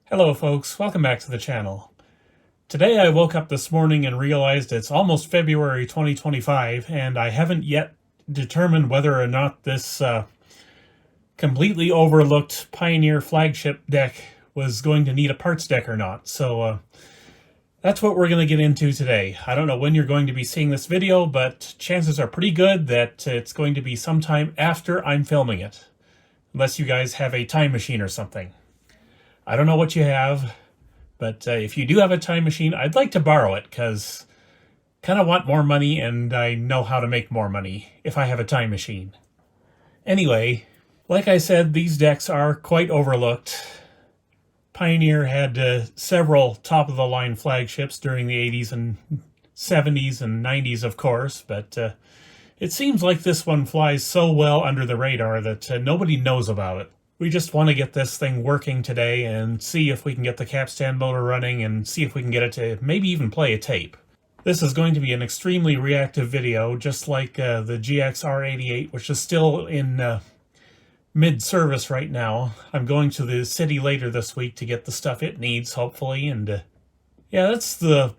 Hello folks, welcome back to the channel. Today I woke up this morning and realized it's almost February 2025 and I haven't yet determined whether or not this completely overlooked Pioneer Flagship deck was going to need a parts deck or not. So that's what we're going to get into today. I don't know when you're going to be seeing this video, but chances are pretty good that it's going to be sometime after I'm filming it. Unless you guys have a time machine or something. I don't know what you have, but if you do have a time machine, I'd like to borrow it because I kind of want more money and I know how to make more money if I have a time machine. Anyway, like I said, these decks are quite overlooked. Pioneer had several top-of-the-line flagships during the 80s and 70s and 90s, of course, but it seems like this one flies so well under the radar that nobody knows about it. We just want to get this thing working today and see if we can get the Capstan motor running and see if we can get it to maybe even play a tape. This is going to be an extremely reactive video, just like the GX-R88, which is still in mid-service right now. I'm going to the city later this week to get the stuff it needs, hopefully, and yeah, that's the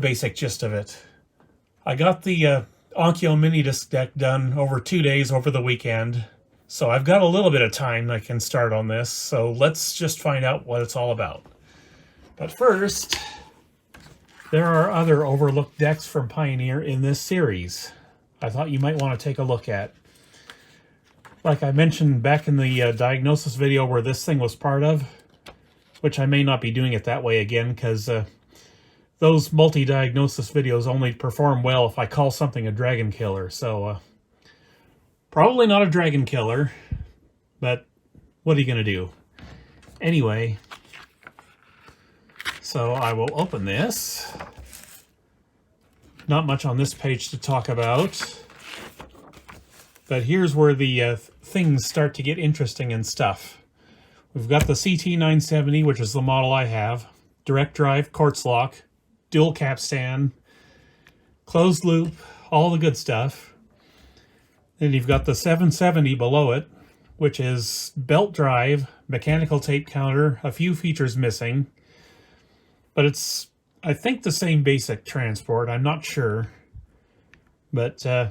basic gist of it. I got the Onkyo mini disc deck done over 2 days over the weekend. So I've got a little bit of time I can start on this, so let's just find out what it's all about. But first, there are other overlooked decks from Pioneer in this series I thought you might want to take a look at. Like I mentioned back in the diagnosis video where this thing was part of, which I may not be doing it that way again because those multi-diagnosis videos only perform well if I call something a dragon killer, so probably not a dragon killer, but what are you going to do? Anyway, so I will open this. Not much on this page to talk about, but here's where the things start to get interesting and stuff. We've got the CT-970, which is the model I have. Direct drive, quartz lock, dual capstan, closed loop, all the good stuff. Then you've got the 770 below it, which is belt drive, mechanical tape counter, a few features missing. But it's, I think, the same basic transport. I'm not sure. But the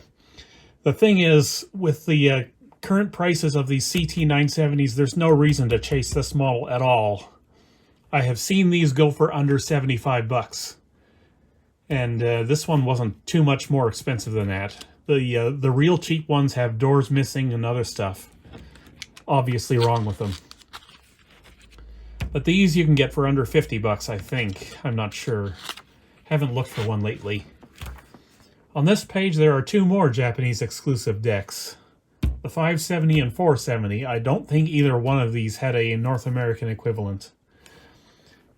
thing is, with the current prices of these CT-970s, there's no reason to chase this model at all. I have seen these go for under 75 bucks. And this one wasn't too much more expensive than that. The real cheap ones have doors missing and other stuff obviously wrong with them. But these you can get for under 50 bucks, I think. I'm not sure. Haven't looked for one lately. On this page there are two more Japanese exclusive decks. The 570 and 470. I don't think either one of these had a North American equivalent.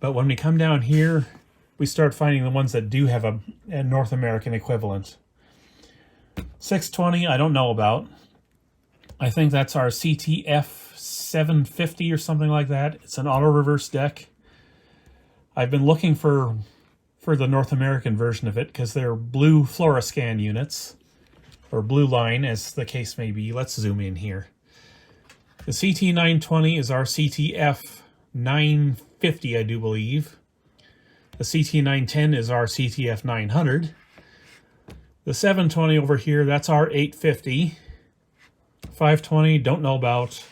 But when we come down here, we start finding the ones that do have a North American equivalent. 620, I don't know about. I think that's our CT-970 or something like that. It's an auto-reverse deck. I've been looking for the North American version of it because they're blue Fluoroscan units, or blue line as the case may be. Let's zoom in here. The CT-920 is our CT-950, I do believe. The CT-910 is our CT-900. The 720 over here, that's our 850. 520, don't know about.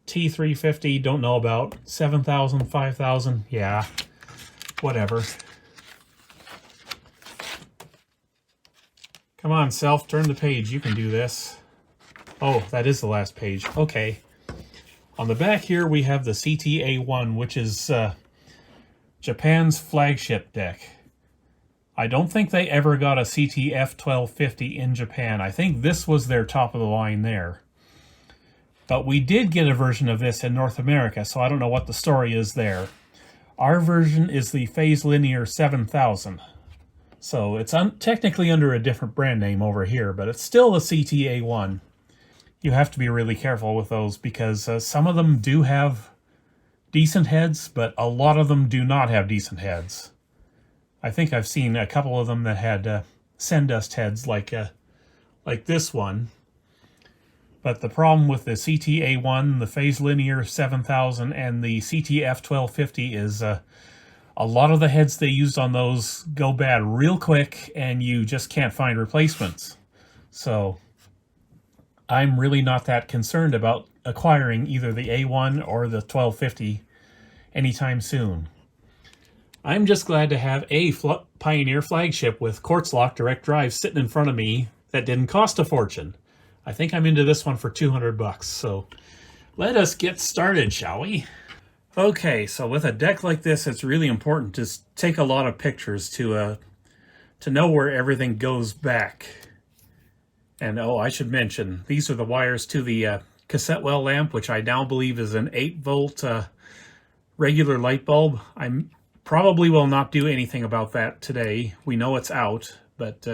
T350, don't know about. 7000, 5000, yeah, whatever. Come on, self, turn the page. You can do this. Oh, that is the last page. Okay. On the back here, we have the CT-A1, which is Japan's flagship deck. I don't think they ever got a CT-F1250 in Japan. I think this was their top of the line there. But we did get a version of this in North America, so I don't know what the story is there. Our version is the Phase Linear 7000. So it's technically under a different brand name over here, but it's still a CT-A1. You have to be really careful with those because some of them do have decent heads, but a lot of them do not have decent heads. I think I've seen a couple of them that had send-dust heads like this one. But the problem with the CT-A1, the Phase Linear 7000, and the CT-F1250 is a lot of the heads they used on those go bad real quick, and you just can't find replacements. So I'm really not that concerned about acquiring either the A1 or the 1250 anytime soon. I'm just glad to have a Pioneer Flagship with quartz lock direct drive sitting in front of me that didn't cost a fortune. I think I'm into this one for 200 bucks, so let us get started, shall we? Okay, so with a deck like this, it's really important to take a lot of pictures to know where everything goes back. And oh, I should mention, these are the wires to the cassette well lamp, which I now believe is an 8-volt regular light bulb. I probably will not do anything about that today. We know it's out, but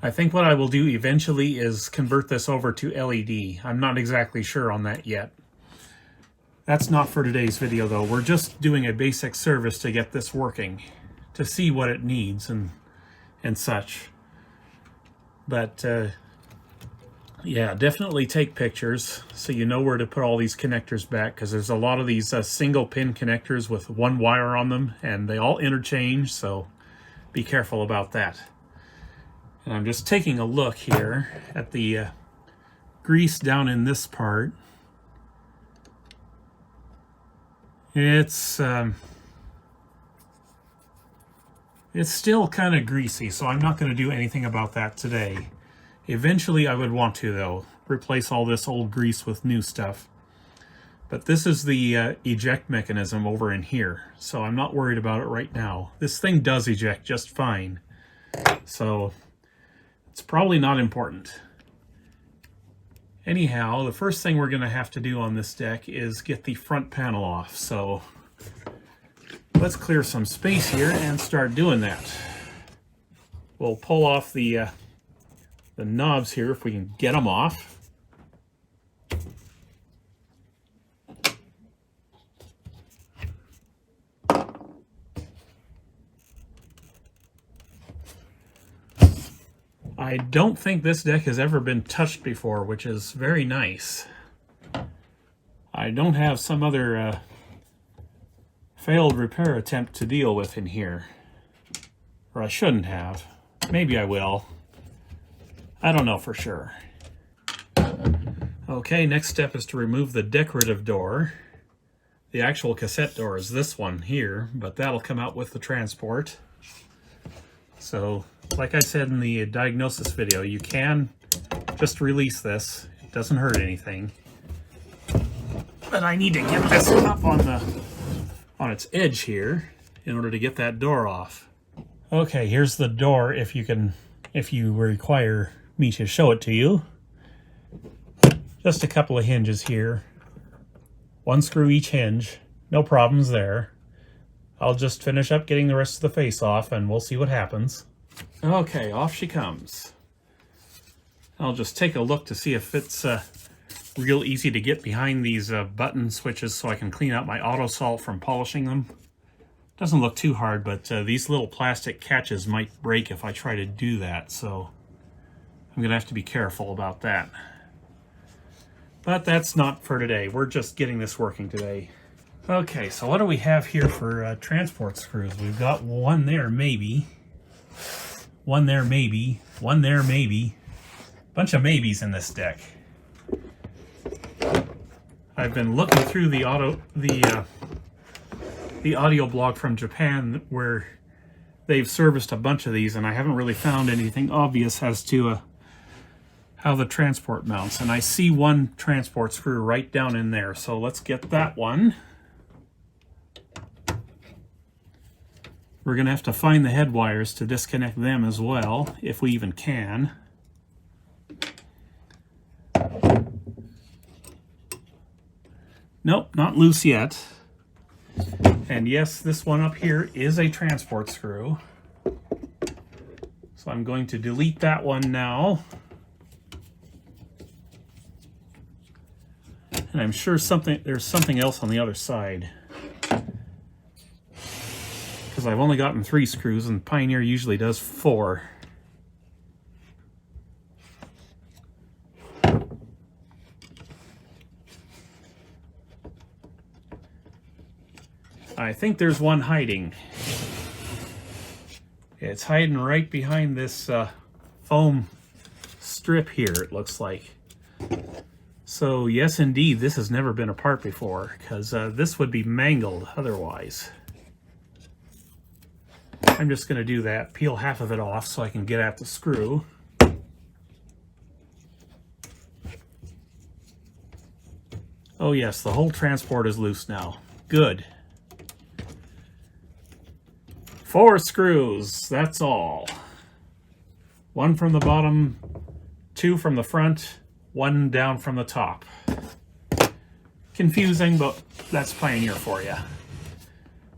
I think what I will do eventually is convert this over to LED. I'm not exactly sure on that yet. That's not for today's video, though. We're just doing a basic service to get this working, to see what it needs and such. But yeah, definitely take pictures so you know where to put all these connectors back, because there's a lot of these single pin connectors with one wire on them, and they all interchange, so be careful about that. And I'm just taking a look here at the grease down in this part. It's still kind of greasy, so I'm not going to do anything about that today. Eventually I would want to, though, replace all this old grease with new stuff. But this is the eject mechanism over in here, so I'm not worried about it right now. This thing does eject just fine, so it's probably not important. Anyhow, the first thing we're going to have to do on this deck is get the front panel off, so let's clear some space here and start doing that. We'll pull off the knobs here if we can get them off. I don't think this deck has ever been touched before, which is very nice. I don't have some other failed repair attempt to deal with in here. Or I shouldn't have. Maybe I will. I don't know for sure. Okay, next step is to remove the decorative door. The actual cassette door is this one here, but that'll come out with the transport. So, like I said in the diagnosis video, you can just release this. It doesn't hurt anything. But I need to get this up on its edge here in order to get that door off. Okay, here's the door if you require me to show it to you. Just a couple of hinges here. One screw each hinge. No problems there. I'll just finish up getting the rest of the face off and we'll see what happens. Okay, off she comes. I'll just take a look to see if it's real easy to get behind these button switches so I can clean out my auto salt from polishing them. Doesn't look too hard, but these little plastic catches might break if I try to do that, so I'm going to have to be careful about that. But that's not for today. We're just getting this working today. Okay, so what do we have here for transport screws? We've got one there, maybe. One there, maybe. One there, maybe. Bunch of maybes in this deck. I've been looking through the audio blog from Japan where they've serviced a bunch of these, and I haven't really found anything obvious as to how the transport mounts. And I see one transport screw right down in there, so let's get that one. We're going to have to find the head wires to disconnect them as well, if we even can. Nope, not loose yet. And yes, this one up here is a transport screw. So I'm going to delete that one now. And I'm sure there's something else on the other side. Because I've only gotten 3 screws and Pioneer usually does 4. I think there's one hiding. It's hiding right behind this foam strip here, it looks like. So yes, indeed, this has never been apart before, because this would be mangled otherwise. I'm just going to do that, peel half of it off so I can get at the screw. Oh yes, the whole transport is loose now. Good. 4 screws, that's all. 1 from the bottom, 2 from the front, 1 down from the top. Confusing, but that's Pioneer for you.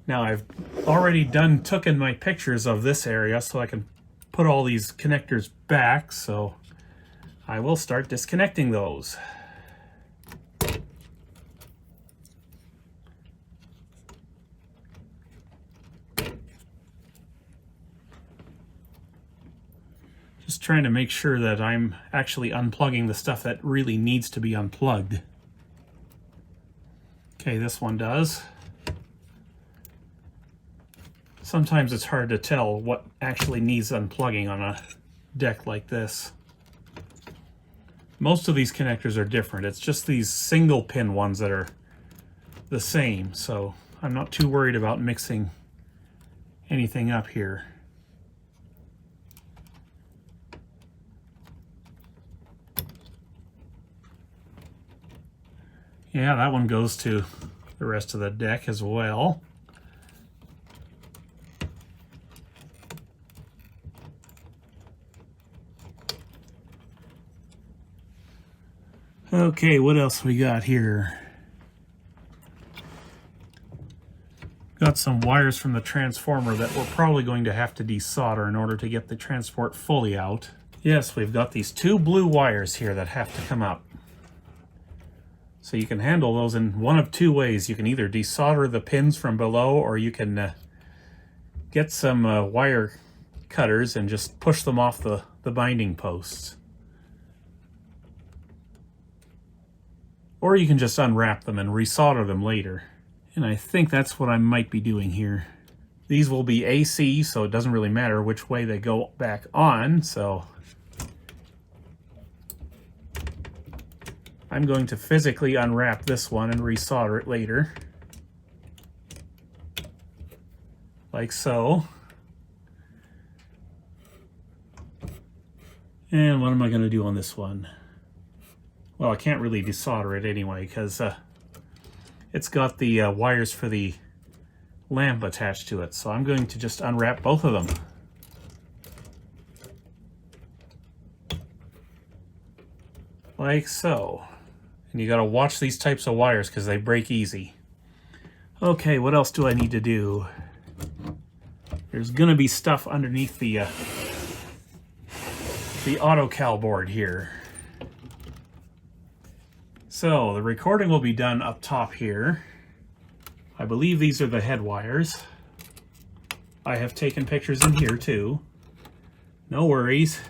Now I've already taken my pictures of this area so I can put all these connectors back, so I will start disconnecting those. Just trying to make sure that I'm actually unplugging the stuff that really needs to be unplugged. Okay, this one does. Sometimes it's hard to tell what actually needs unplugging on a deck like this. Most of these connectors are different. It's just these single pin ones that are the same, so I'm not too worried about mixing anything up here. Yeah, that one goes to the rest of the deck as well. Okay, what else we got here? Got some wires from the transformer that we're probably going to have to desolder in order to get the transport fully out. Yes, we've got these 2 blue wires here that have to come up. So you can handle those in one of 2 ways. You can either desolder the pins from below, or you can get some wire cutters and just push them off the binding posts. Or you can just unwrap them and resolder them later. And I think that's what I might be doing here. These will be AC, so it doesn't really matter which way they go back on, so I'm going to physically unwrap this one and resolder it later. Like so. And what am I going to do on this one? Well, I can't really desolder it anyway, because it's got the wires for the lamp attached to it. So I'm going to just unwrap both of them. Like so. And you got to watch these types of wires because they break easy. Okay, what else do I need to do? There's going to be stuff underneath the AutoCal board here. So the recording will be done up top here. I believe these are the head wires. I have taken pictures in here too. No worries.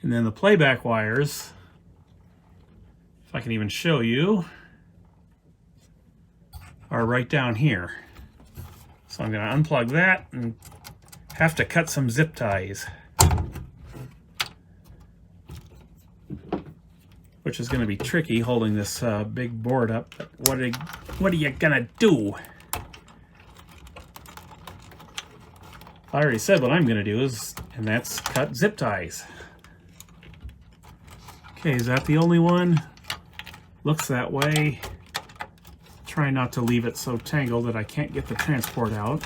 And then the playback wires, if I can even show you, are right down here. So I'm going to unplug that and have to cut some zip ties, which is going to be tricky holding this big board up. But what are you gonna do? I already said what I'm gonna do and that's cut zip ties. Okay, is that the only one? Looks that way. Try not to leave it so tangled that I can't get the transport out.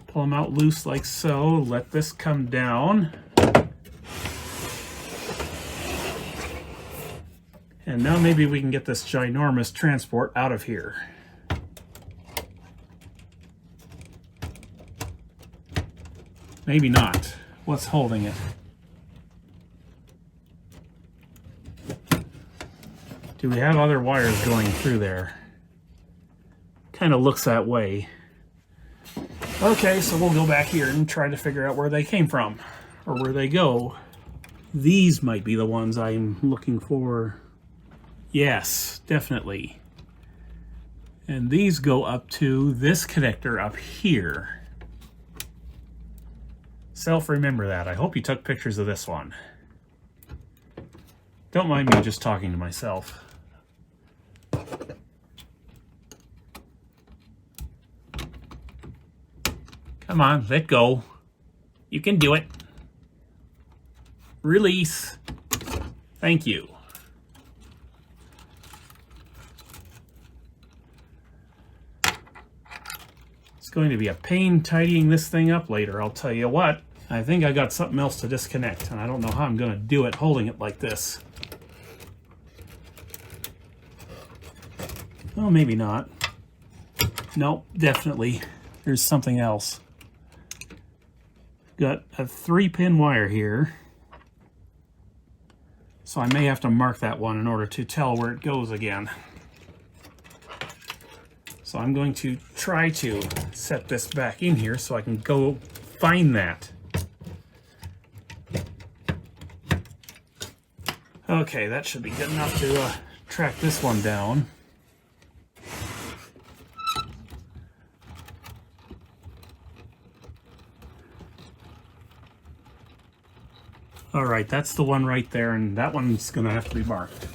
Pull them out loose like so. Let this come down. And now maybe we can get this ginormous transport out of here. Maybe not. What's holding it? Do we have other wires going through there? Kind of looks that way. Okay, so we'll go back here and try to figure out where they came from, or where they go. These might be the ones I'm looking for. Yes, definitely. And these go up to this connector up here. Remember that. I hope you took pictures of this one. Don't mind me just talking to myself. Come on, let go. You can do it. Release. Thank you. It's going to be a pain tidying this thing up later, I'll tell you what. I think I got something else to disconnect, and I don't know how I'm going to do it holding it like this. Oh, maybe not. Nope, definitely. There's something else. Got a 3-pin wire here. So I may have to mark that one in order to tell where it goes again. So I'm going to try to set this back in here so I can go find that. Okay, that should be good enough to track this one down. All right, that's the one right there, and that one's going to have to be marked.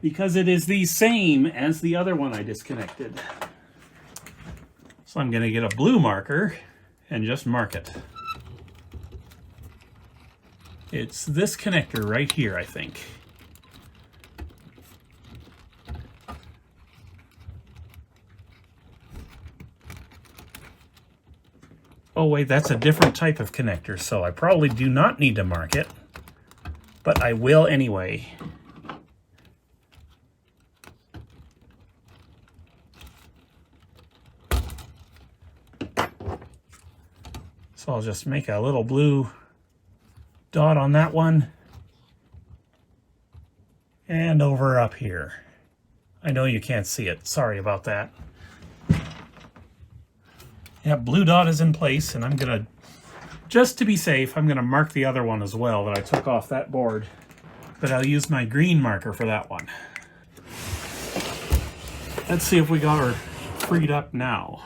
Because it is the same as the other one I disconnected. So I'm going to get a blue marker and just mark it. It's this connector right here, I think. Oh wait, that's a different type of connector, so I probably do not need to mark it, but I will anyway. So I'll just make a little blue dot on that one and over up here. I know you can't see it, sorry about that. Yeah, blue dot is in place, and I'm gonna, just to be safe, I'm gonna mark the other one as well that I took off that board, but I'll use my green marker for that one. Let's see if we got her freed up now.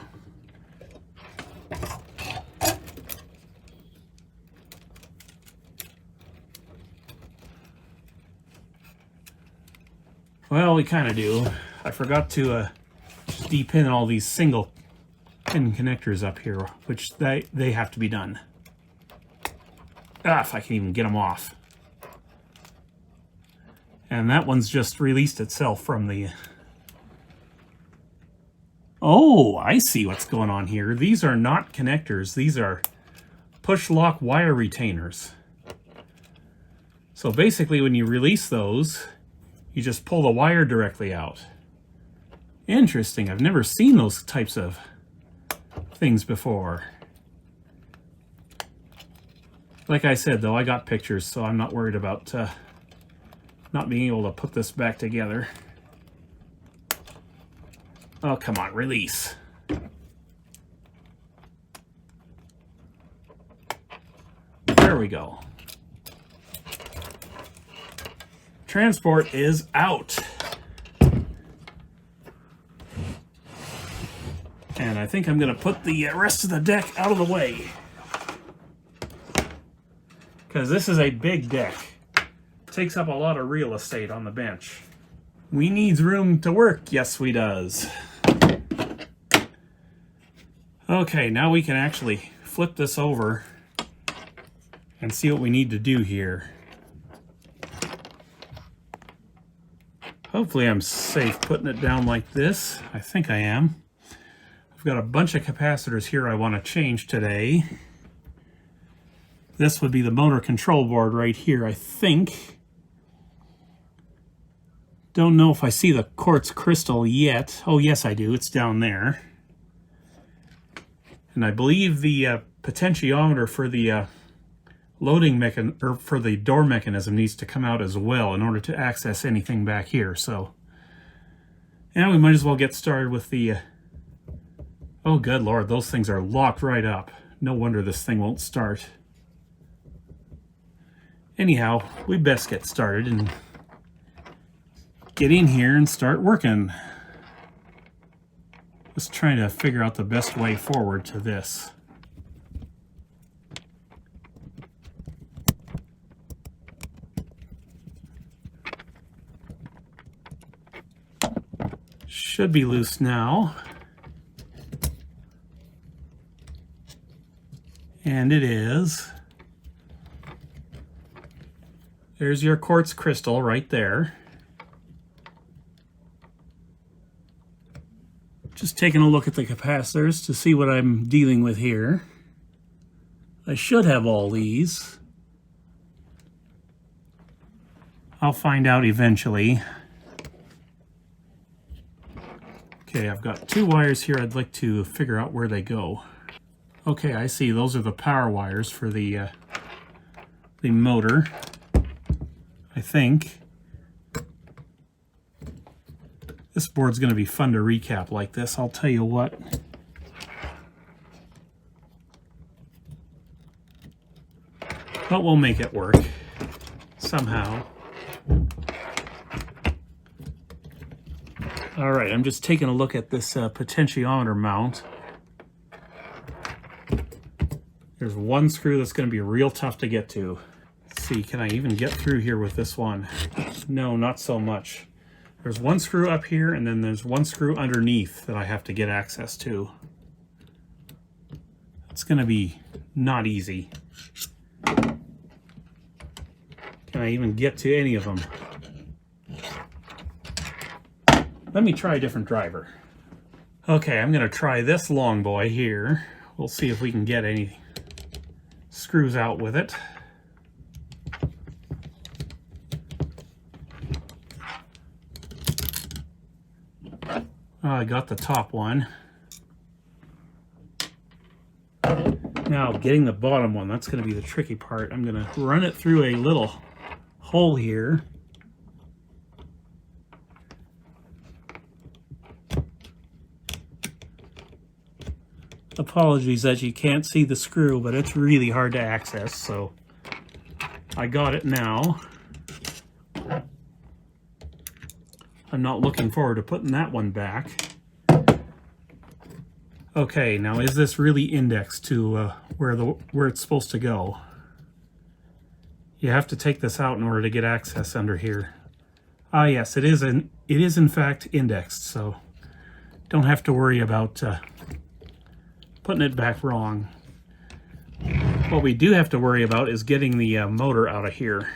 Well, we kind of do. I forgot to de-pin all these single pin connectors up here, which they have to be done. If I can even get them off. And that one's just released itself from the... Oh, I see what's going on here. These are not connectors. These are push-lock wire retainers. So basically when you release those, you just pull the wire directly out. Interesting. I've never seen those types of things before. Like I said, though, I got pictures, so I'm not worried about not being able to put this back together. Oh, come on, release. There we go. Transport is out. And I think I'm going to put the rest of the deck out of the way. Because this is a big deck. It takes up a lot of real estate on the bench. We needs room to work. Yes, we does. Okay, now we can actually flip this over and see what we need to do here. Hopefully I'm safe putting it down like this. I think I am. I've got a bunch of capacitors here I want to change today. This would be the motor control board right here, I think. Don't know if I see the quartz crystal yet. Oh, yes, I do. It's down there. And I believe the potentiometer for the loading mechanism, or for the door mechanism, needs to come out as well in order to access anything back here. So, yeah, we might as well get started with the... Oh, good Lord, those things are locked right up. No wonder this thing won't start. Anyhow, we best get started and get in here and start working. Just trying to figure out the best way forward to this. Should be loose now. And it is. There's your quartz crystal right there. Just taking a look at the capacitors to see what I'm dealing with here. I should have all these. I'll find out eventually. Okay, I've got two wires here. I'd like to figure out where they go. Okay, I see. Those are the power wires for the motor, I think. This board's going to be fun to recap like this, I'll tell you what. But we'll make it work somehow. All right, I'm just taking a look at this potentiometer mount. There's one screw that's going to be real tough to get to. Let's see, can I even get through here with this one? No, not so much. There's one screw up here, and then there's one screw underneath that I have to get access to. It's going to be not easy. Can I even get to any of them? Let me try a different driver. Okay, I'm going to try this long boy here. We'll see if we can get any screws out with it. I got the top one. Now, getting the bottom one, that's going to be the tricky part. I'm going to run it through a little hole here. Apologies that you can't see the screw, but it's really hard to access, so I got it now. I'm not looking forward to putting that one back. Okay, now is this really indexed to where it's supposed to go? You have to take this out in order to get access under here. Ah, yes, it is in fact indexed, so don't have to worry about putting it back wrong. What we do have to worry about is getting the motor out of here.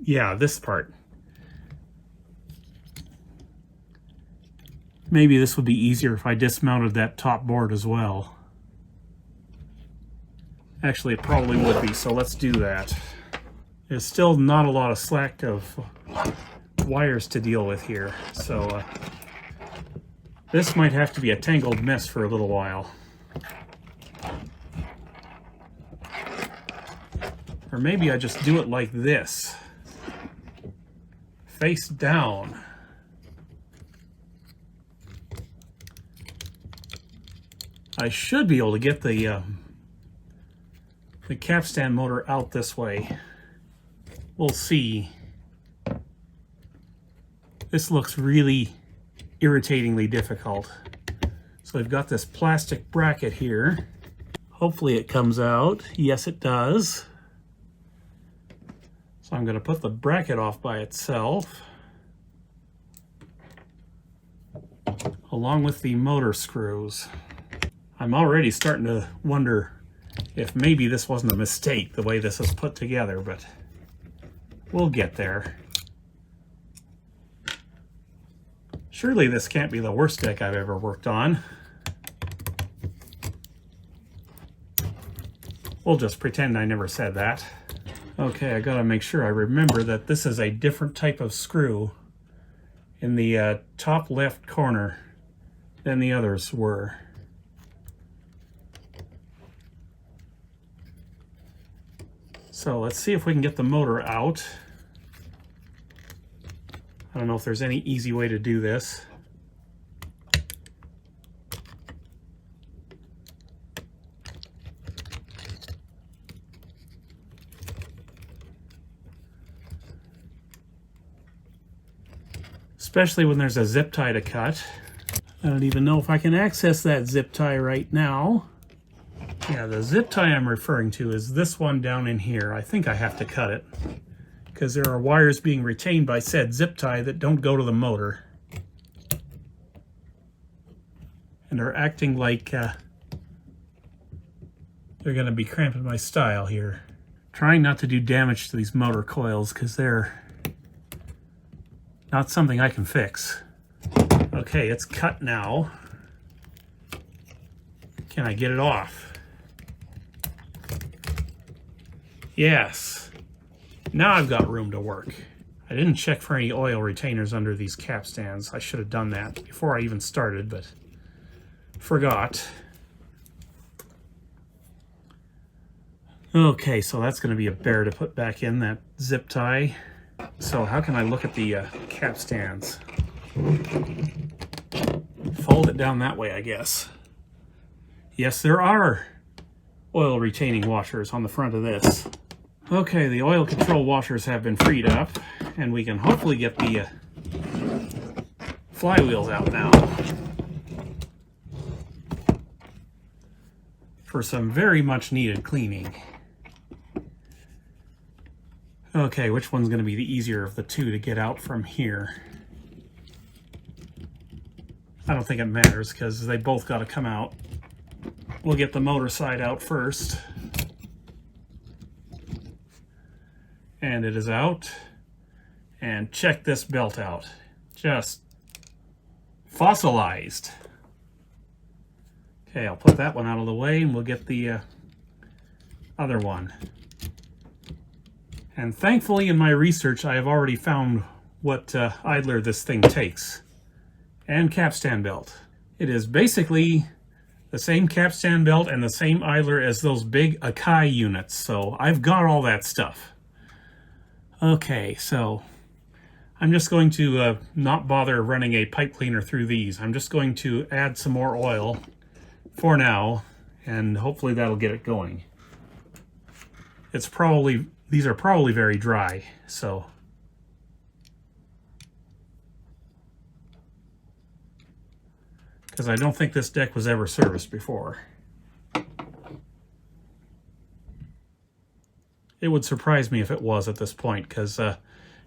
Yeah, this part. Maybe this would be easier if I dismounted that top board as well. Actually, it probably would be, so let's do that. There's still not a lot of slack of wires to deal with here, so this might have to be a tangled mess for a little while. Or maybe I just do it like this. Face down. I should be able to get the capstan motor out this way. We'll see. This looks really irritatingly difficult. So I've got this plastic bracket here. Hopefully it comes out. Yes, it does. So I'm going to put the bracket off by itself, along with the motor screws. I'm already starting to wonder if maybe this wasn't a mistake, the way this is put together, but we'll get there. Surely this can't be the worst deck I've ever worked on. We'll just pretend I never said that. Okay, I gotta make sure I remember that this is a different type of screw in the top left corner than the others were. So let's see if we can get the motor out. I don't know if there's any easy way to do this. especially when there's a zip tie to cut. I don't even know if I can access that zip tie right now. Yeah, the zip tie I'm referring to is this one down in here. I think I have to cut it because there are wires being retained by said zip tie that don't go to the motor and are acting like they're going to be cramping my style here. Trying not to do damage to these motor coils because they're not something I can fix. Okay, it's cut now. Can I get it off? Yes. Now I've got room to work. I didn't check for any oil retainers under these capstans. I should have done that before I even started, but forgot. Okay, so that's going to be a bear to put back in, that zip tie. So how can I look at the capstans? Fold it down that way, I guess. Yes, there are oil retaining washers on the front of this. Okay, the oil control washers have been freed up, and we can hopefully get the flywheels out now for some very much needed cleaning. Okay, which one's going to be the easier of the two to get out from here? I don't think it matters because they both got to come out. We'll get the motor side out first. And it is out. And check this belt out. Just fossilized. Okay, I'll put that one out of the way and we'll get the other one. And thankfully in my research I have already found what idler this thing takes. And capstan belt. It is basically the same capstan belt and the same idler as those big Akai units. So I've got all that stuff. Okay, so I'm just going to not bother running a pipe cleaner through these. I'm just going to add some more oil for now, and hopefully that'll get it going. These are probably very dry, so. Because I don't think this deck was ever serviced before. It would surprise me if it was at this point, because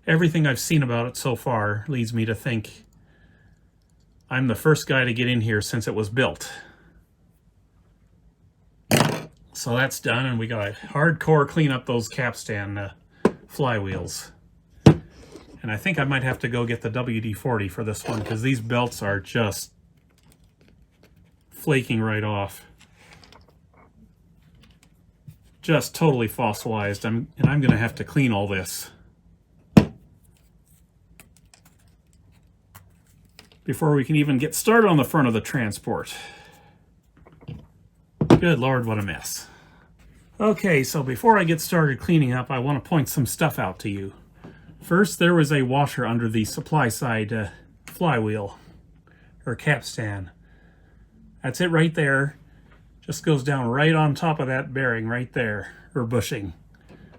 everything I've seen about it so far leads me to think I'm the first guy to get in here since it was built. So that's done, and we got to hardcore clean up those capstan flywheels. And I think I might have to go get the WD-40 for this one, because these belts are just flaking right off. Just totally fossilized, and I'm going to have to clean all this before we can even get started on the front of the transport. Good Lord, what a mess. Okay, so before I get started cleaning up, I want to point some stuff out to you. First, there was a washer under the supply side flywheel, or capstan. That's it right there. Just goes down right on top of that bearing right there, or bushing,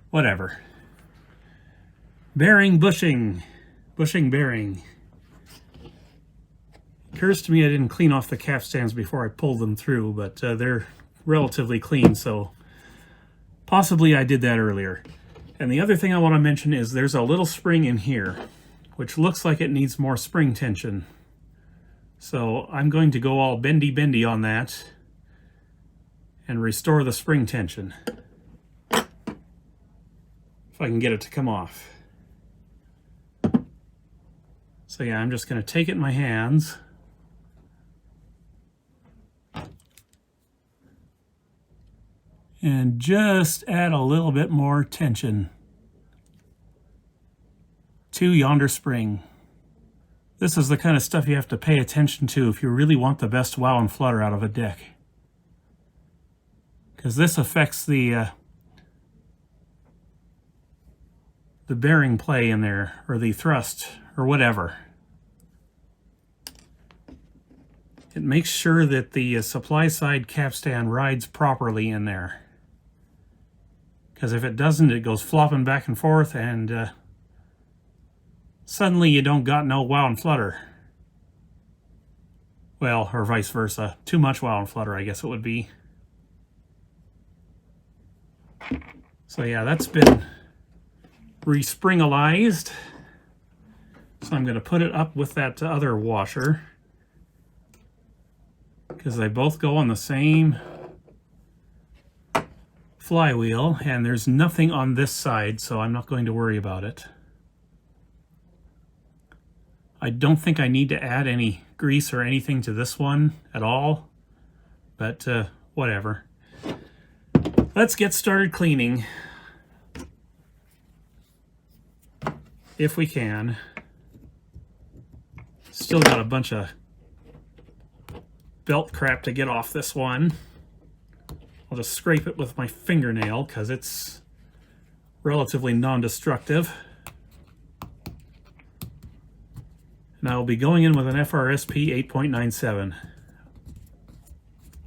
whatever. Bearing, bushing, bushing, bearing. Occurs to me I didn't clean off the capstans before I pulled them through, but they're relatively clean, so possibly I did that earlier. And the other thing I want to mention is there's a little spring in here, which looks like it needs more spring tension. So I'm going to go all bendy on that and restore the spring tension. If I can get it to come off. So yeah, I'm just going to take it in my hands. And just add a little bit more tension to yonder spring. This is the kind of stuff you have to pay attention to if you really want the best wow and flutter out of a deck. Because this affects the bearing play in there, or the thrust, or whatever. It makes sure that the supply side capstan rides properly in there. Because if it doesn't, it goes flopping back and forth, and suddenly you don't got no wow and flutter. Well, or vice versa. Too much wow and flutter, I guess it would be. So yeah, that's been respringalized. So I'm going to put it up with that other washer, because they both go on the same flywheel, and there's nothing on this side, so I'm not going to worry about it. I don't think I need to add any grease or anything to this one at all, but whatever. Let's get started cleaning, if we can. Still got a bunch of belt crap to get off this one. I'll just scrape it with my fingernail because it's relatively non-destructive. And I will be going in with an FRSP 8.97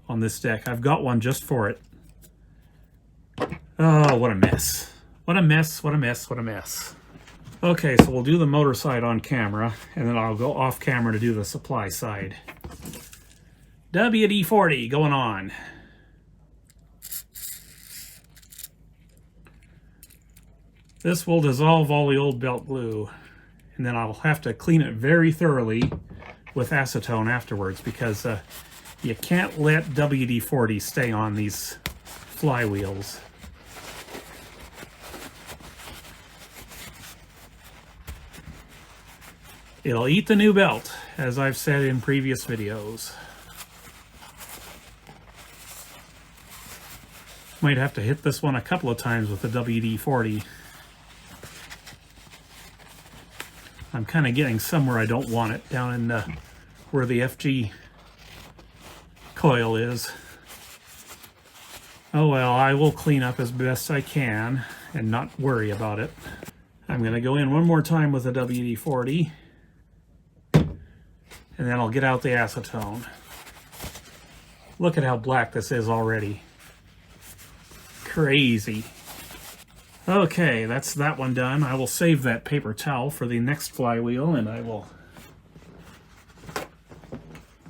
on this deck. I've got one just for it. Oh, what a mess. What a mess, what a mess, what a mess. Okay, so we'll do the motor side on camera, and then I'll go off camera to do the supply side. WD-40 going on. This will dissolve all the old belt glue, and then I'll have to clean it very thoroughly with acetone afterwards, because you can't let WD-40 stay on these flywheels. It'll eat the new belt, as I've said in previous videos. Might have to hit this one a couple of times with the WD-40. I'm kind of getting somewhere I don't want it, down in where the FG coil is. Oh well, I will clean up as best I can and not worry about it. I'm going to go in one more time with the WD-40, and then I'll get out the acetone. Look at how black this is already. Crazy. Okay, that's that one done. I will save that paper towel for the next flywheel, and I will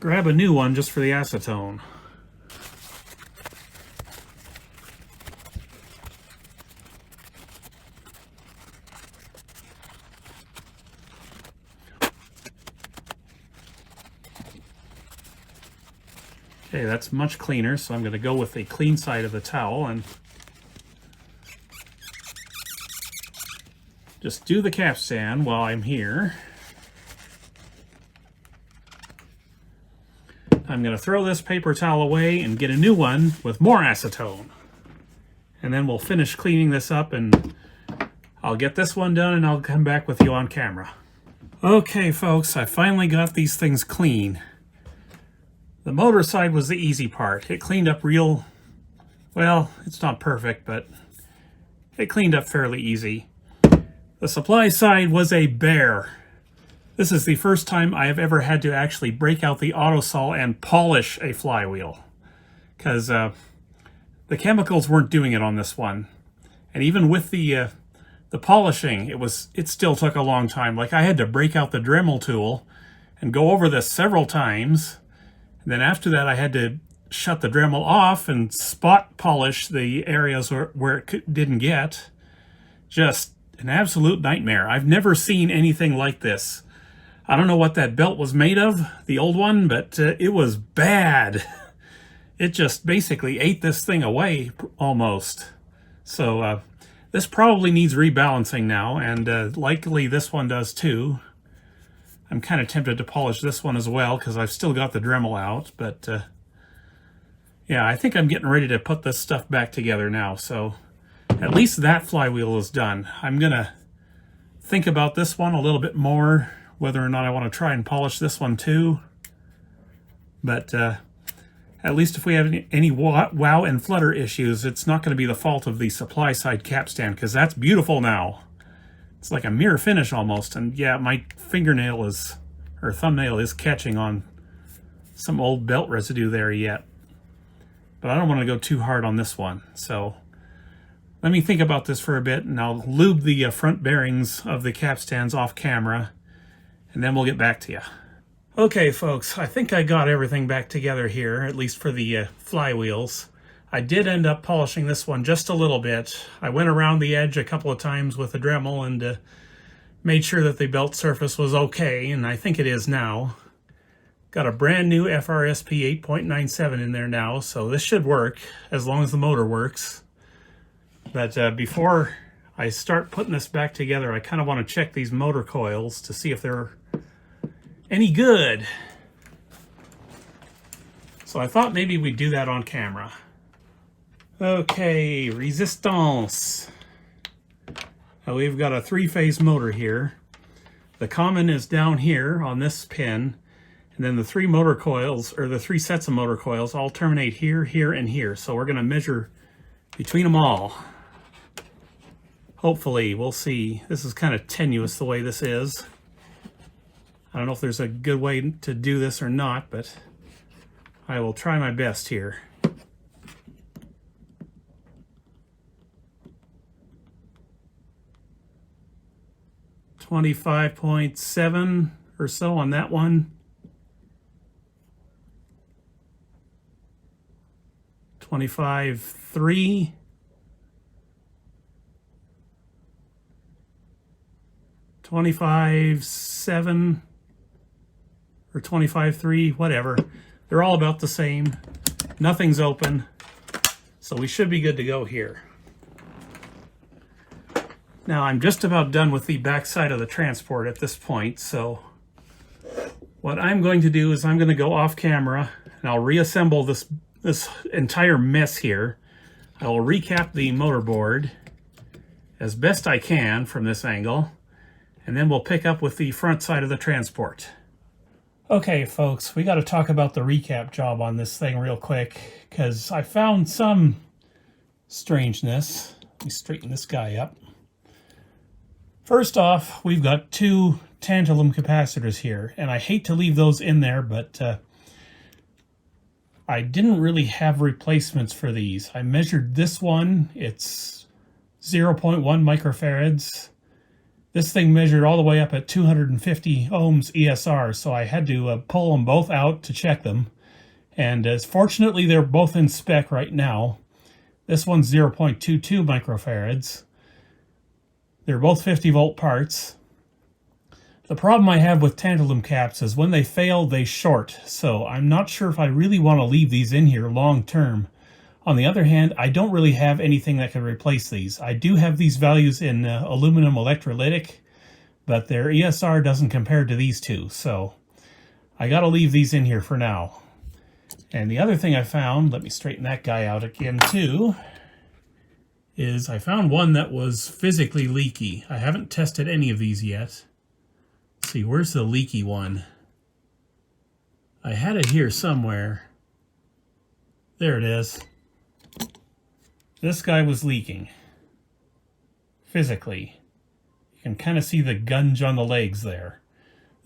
grab a new one just for the acetone. Okay, that's much cleaner, so I'm going to go with the clean side of the towel and just do the capstan while I'm here. I'm going to throw this paper towel away and get a new one with more acetone. And then we'll finish cleaning this up, and I'll get this one done and I'll come back with you on camera. Okay folks, I finally got these things clean. The motor side was the easy part. It cleaned up real, well, it's not perfect, but it cleaned up fairly easy. The supply side was a bear. This is the first time I have ever had to actually break out the autosol and polish a flywheel, because the chemicals weren't doing it on this one. And even with the polishing, it still took a long time. Like, I had to break out the Dremel tool and go over this several times. And then after that, I had to shut the Dremel off and spot polish the areas where it didn't get. Just an absolute nightmare. I've never seen anything like this. I don't know what that belt was made of, the old one, but it was bad. It just basically ate this thing away, almost. So this probably needs rebalancing now, and likely this one does too. I'm kind of tempted to polish this one as well, because I've still got the Dremel out, but yeah, I think I'm getting ready to put this stuff back together now, so at least that flywheel is done. I'm gonna think about this one a little bit more, whether or not I want to try and polish this one too. But at least if we have any wow and flutter issues, it's not going to be the fault of the supply side capstan, because that's beautiful now. It's like a mirror finish almost. And yeah, my fingernail is, or thumbnail is catching on some old belt residue there yet. But I don't want to go too hard on this one. So Let me think about this for a bit, and I'll lube the front bearings of the capstans off camera, and then we'll get back to you. Okay, folks, I think I got everything back together here, at least for the flywheels. I did end up polishing this one just a little bit. I went around the edge a couple of times with a Dremel and made sure that the belt surface was okay, and I think it is now. Got a brand new FRSP 8.97 in there now, so this should work as long as the motor works. But before I start putting this back together, I kind of want to check these motor coils to see if they're any good. So I thought maybe we'd do that on camera. Okay, resistance. Now we've got a three-phase motor here. The common is down here on this pin, and then the three motor coils, or the three sets of motor coils, all terminate here, here, and here. So we're going to measure between them all. Hopefully, we'll see. This is kind of tenuous the way this is. I don't know if there's a good way to do this or not, but I will try my best here. $25.7 or so on that one. 25.3. 25.7 or 25.3, whatever. They're all about the same. Nothing's open, so we should be good to go here. Now I'm just about done with the back side of the transport at this point, so what I'm going to do is I'm going to go off camera and I'll reassemble this entire mess here. I will recap the motor board as best I can from this angle, and then we'll pick up with the front side of the transport. Okay, folks, we got to talk about the recap job on this thing real quick, because I found some strangeness. Let me straighten this guy up. First off, we've got two tantalum capacitors here, and I hate to leave those in there, but I didn't really have replacements for these. I measured this one. It's 0.1 microfarads. This thing measured all the way up at 250 ohms ESR, so I had to pull them both out to check them. And fortunately, they're both in spec right now. This one's 0.22 microfarads. They're both 50 volt parts. The problem I have with tantalum caps is when they fail, they short. So I'm not sure if I really want to leave these in here long term. On the other hand, I don't really have anything that can replace these. I do have these values in aluminum electrolytic, but their ESR doesn't compare to these two. So I got to leave these in here for now. And the other thing I found, let me straighten that guy out again too, is I found one that was physically leaky. I haven't tested any of these yet. Let's see, where's the leaky one? I had it here somewhere. There it is. This guy was leaking. Physically. You can kind of see the gunge on the legs there.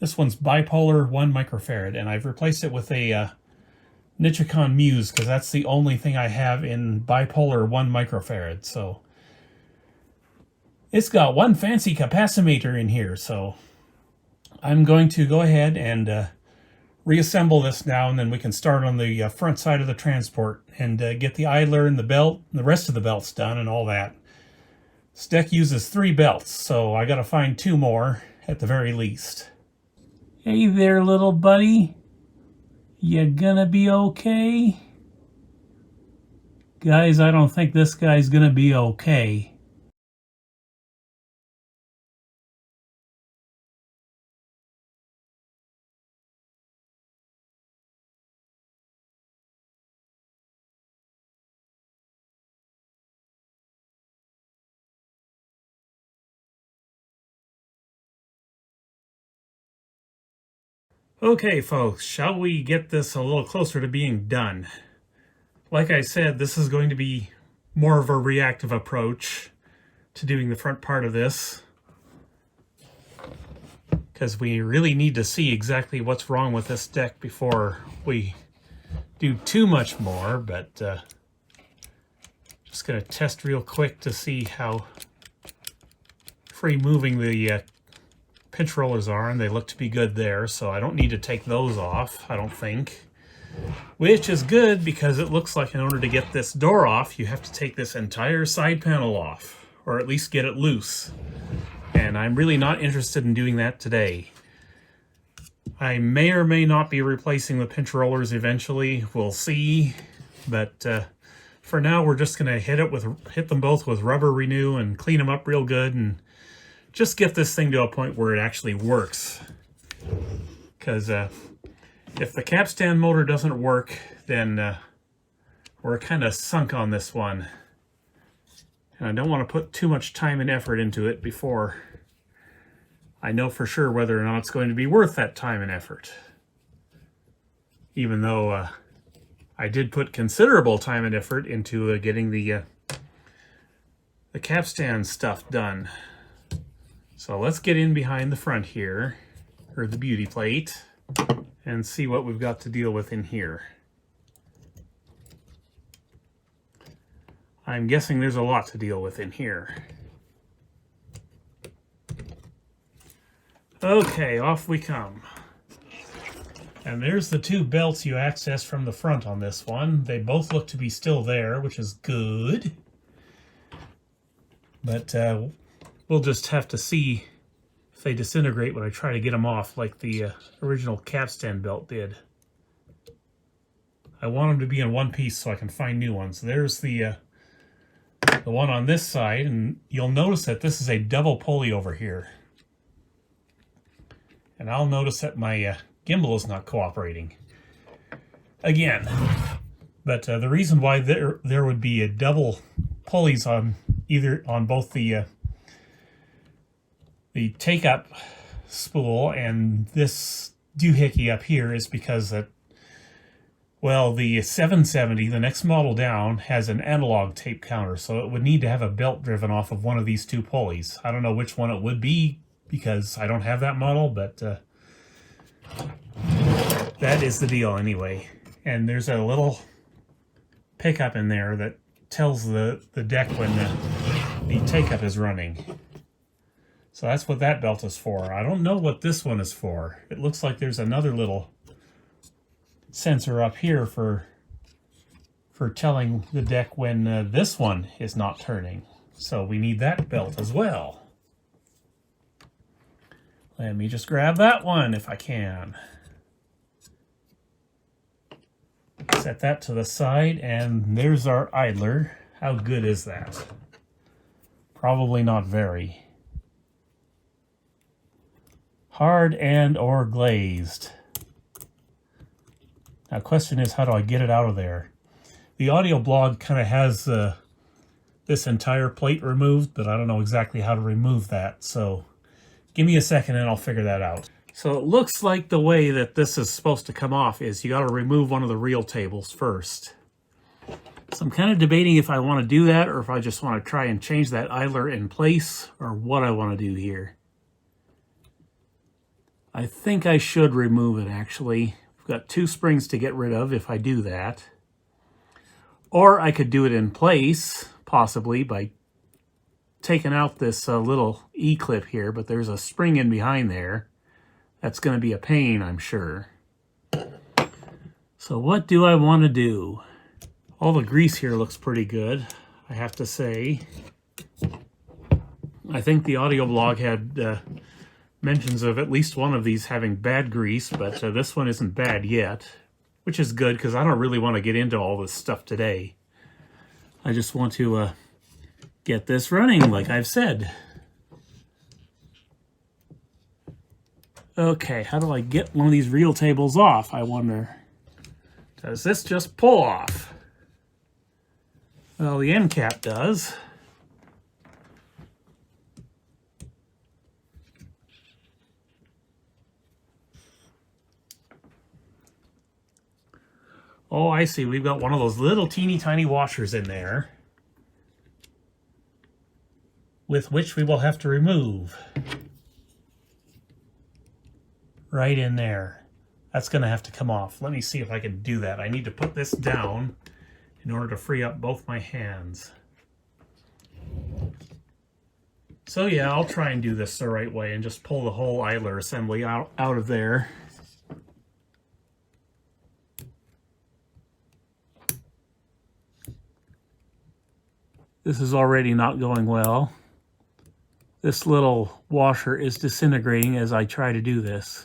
This one's bipolar 1 microfarad, and I've replaced it with a Nichicon Muse, because that's the only thing I have in bipolar 1 microfarad. So it's got one fancy capacitor in here, so I'm going to go ahead and reassemble this now, and then we can start on the front side of the transport and get the idler and the belt and the rest of the belts done and all that. This deck uses 3 belts, so I gotta find 2 more at the very least. Hey there, little buddy. You gonna be okay? Guys, I don't think this guy's gonna be okay. Okay, folks, shall we get this a little closer to being done? Like I said, this is going to be more of a reactive approach to doing the front part of this, because we really need to see exactly what's wrong with this deck before we do too much more, but just Just going to test real quick to see how free moving the pinch rollers are, and they look to be good there, so I don't need to take those off, I don't think. Which is good, because it looks like in order to get this door off, you have to take this entire side panel off, or at least get it loose. And I'm really not interested in doing that today. I may or may not be replacing the pinch rollers eventually, we'll see. But for now, we're just going to hit them both with rubber renew and clean them up real good, and just get this thing to a point where it actually works. Because if the capstan motor doesn't work, then we're kind of sunk on this one. And I don't want to put too much time and effort into it before I know for sure whether or not it's going to be worth that time and effort. Even though I did put considerable time and effort into getting the capstan stuff done. So let's get in behind the front here, or the beauty plate, and see what we've got to deal with in here. I'm guessing there's a lot to deal with in here. Okay, off we come. And there's the two belts you access from the front on this one. They both look to be still there, which is good. But we'll just have to see if they disintegrate when I try to get them off, like the original capstan belt did. I want them to be in one piece so I can find new ones. There's the one on this side, and you'll notice that this is a double pulley over here. And I'll notice that my gimbal is not cooperating again. But the reason why there would be a double pulleys on both the take-up spool and this doohickey up here is because that, well, the 770, the next model down, has an analog tape counter, so it would need to have a belt driven off of one of these two pulleys. I don't know which one it would be because I don't have that model, but that is the deal anyway. And there's a little pickup in there that tells the deck when the take-up is running. So that's what that belt is for. I don't know what this one is for. It looks like there's another little sensor up here for telling the deck when this one is not turning. So we need that belt as well. Let me just grab that one if I can. Set that to the side, and there's our idler. How good is that? Probably not very. Hard and or glazed. Now, question is, how do I get it out of there? The audio blog kind of has this entire plate removed, but I don't know exactly how to remove that, so give me a second and I'll figure that out. So it looks like the way that this is supposed to come off is you got to remove one of the reel tables first. So I'm kind of debating if I want to do that or if I just want to try and change that idler in place, or what I want to do here. I think I should remove it, actually. I've got two springs to get rid of if I do that. Or I could do it in place, possibly, by taking out this little E-clip here, but there's a spring in behind there. That's going to be a pain, I'm sure. So what do I want to do? All the grease here looks pretty good, I have to say. I think the audio blog had mentions of at least one of these having bad grease, but this one isn't bad yet, which is good because I don't really want to get into all this stuff today. I just want to get this running, like I've said. Okay, how do I get one of these reel tables off, I wonder? Does this just pull off? Well, the end cap does. Oh, I see. We've got one of those little teeny tiny washers in there, with which we will have to remove. Right in there. That's going to have to come off. Let me see if I can do that. I need to put this down in order to free up both my hands. So yeah, I'll try and do this the right way and just pull the whole idler assembly out of there. This is already not going well. This little washer is disintegrating as I try to do this.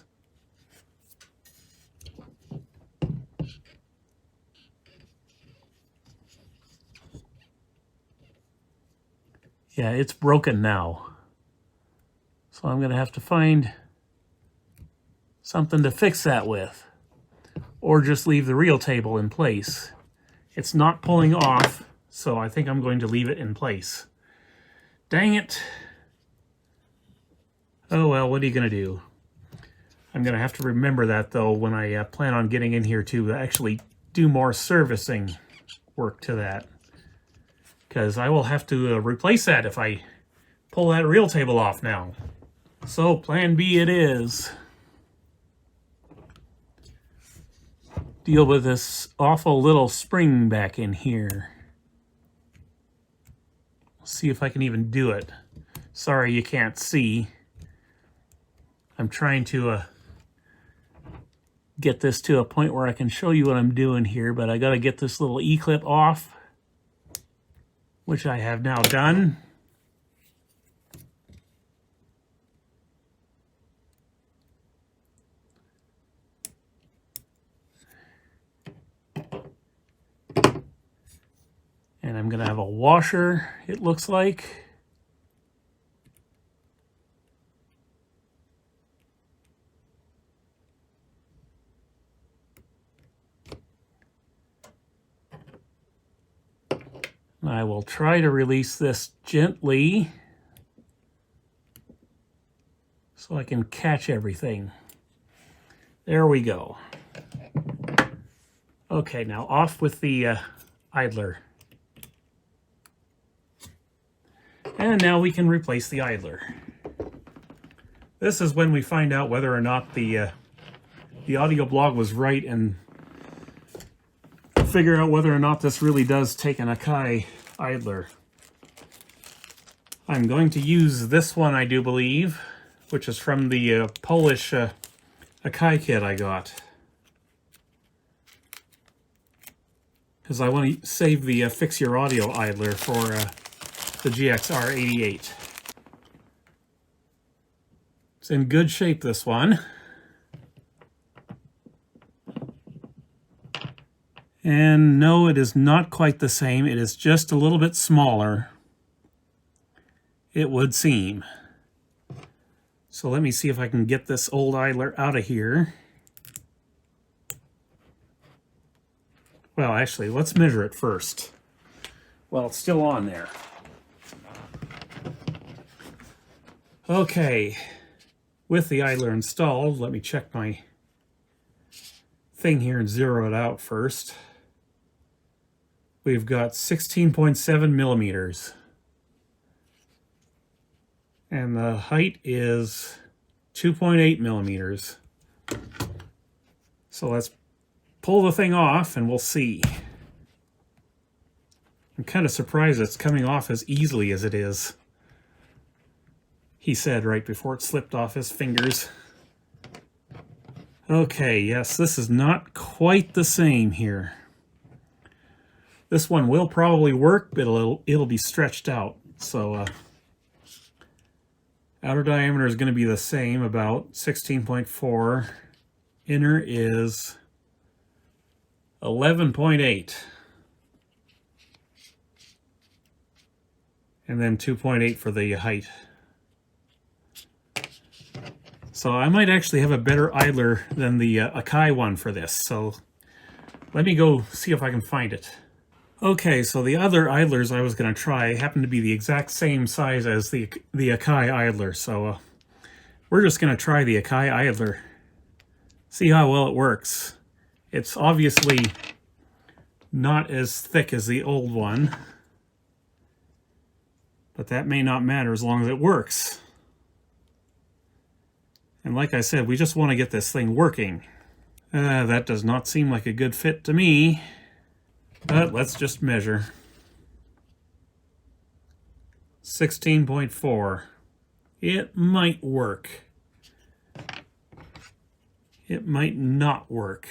Yeah, it's broken now. So I'm going to have to find something to fix that with, or just leave the reel table in place. It's not pulling off, so I think I'm going to leave it in place. Dang it. Oh well, what are you going to do? I'm going to have to remember that, though, when I plan on getting in here to actually do more servicing work to that. Because I will have to replace that if I pull that reel table off now. So plan B it is. Deal with this awful little spring back in here. See if I can even do it. Sorry you can't see. I'm trying to get this to a point where I can show you what I'm doing here, but I got to get this little E-clip off, which I have now done. And I'm going to have a washer, it looks like. I will try to release this gently so I can catch everything. There we go. Okay, now off with the idler. And now we can replace the idler. This is when we find out whether or not the audio blog was right and figure out whether or not this really does take an Akai idler. I'm going to use this one, I do believe, which is from the Polish Akai kit I got. Because I want to save the Fix Your Audio idler for the GX-R88. It's in good shape, this one. And no, it is not quite the same. It is just a little bit smaller, it would seem. So let me see if I can get this old idler out of here. Well, actually, let's measure it first. Well, it's still on there. Okay, with the idler installed, let me check my thing here and zero it out first. We've got 16.7 millimeters. And the height is 2.8 millimeters. So let's pull the thing off and we'll see. I'm kind of surprised it's coming off as easily as it is, he said right before it slipped off his fingers. Okay, yes, this is not quite the same here. This one will probably work, but it'll be stretched out. So outer diameter is going to be the same, about 16.4. Inner is 11.8. And then 2.8 for the height. So I might actually have a better idler than the Akai one for this. So let me go see if I can find it. Okay, so the other idlers I was going to try happen to be the exact same size as the Akai idler. So we're just going to try the Akai idler. See how well it works. It's obviously not as thick as the old one, but that may not matter as long as it works. And like I said, we just want to get this thing working. That does not seem like a good fit to me, but let's just measure. 16.4. It might work. It might not work.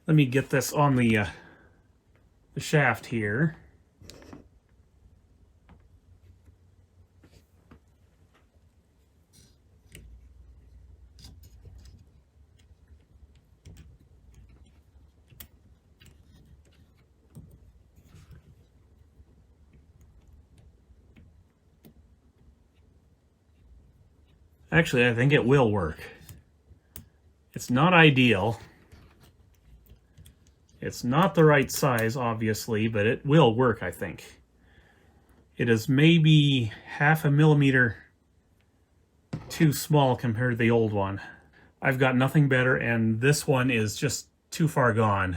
Let me get this on the shaft here. Actually, I think it will work. It's not ideal. It's not the right size, obviously, but it will work, I think. It is maybe 0.5 millimeter too small compared to the old one. I've got nothing better, and this one is just too far gone.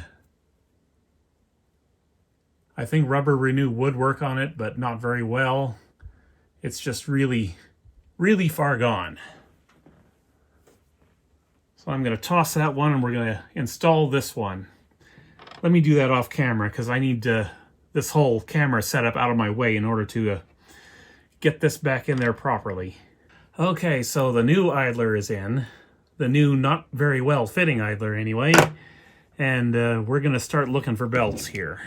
I think rubber renew would work on it, but not very well. It's just really far gone. So I'm going to toss that one, and we're going to install this one. Let me do that off camera, because I need this whole camera setup out of my way in order to get this back in there properly. Okay, so the new idler is in. The new, not very well fitting idler anyway. And we're going to start looking for belts here.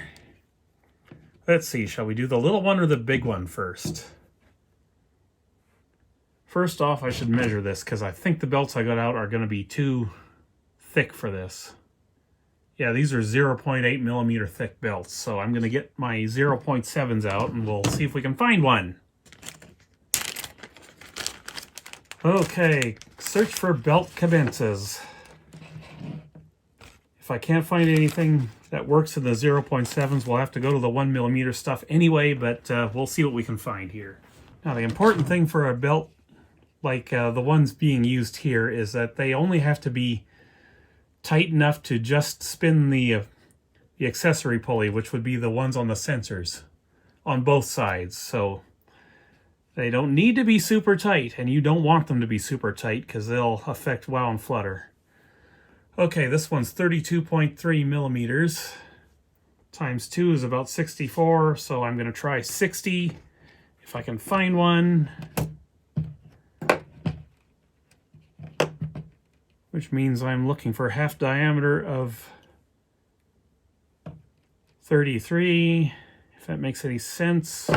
Let's see, shall we do the little one or the big one first? First off, I should measure this, because I think the belts I got out are going to be too thick for this. Yeah, these are 0.8 millimeter thick belts, so I'm going to get my 0.7s out, and we'll see if we can find one. Okay, search for belt cabences. If I can't find anything that works in the 0.7s, we'll have to go to the 1 millimeter stuff anyway, but we'll see what we can find here. Now, the important thing for a belt like the ones being used here is that they only have to be tight enough to just spin the accessory pulley, which would be the ones on the sensors on both sides. So they don't need to be super tight, and you don't want them to be super tight because they'll affect wow and flutter. Okay, this one's 32.3 millimeters. Times 2 is about 64, so I'm going to try 60 if I can find one. Which means I'm looking for half diameter of 33, if that makes any sense.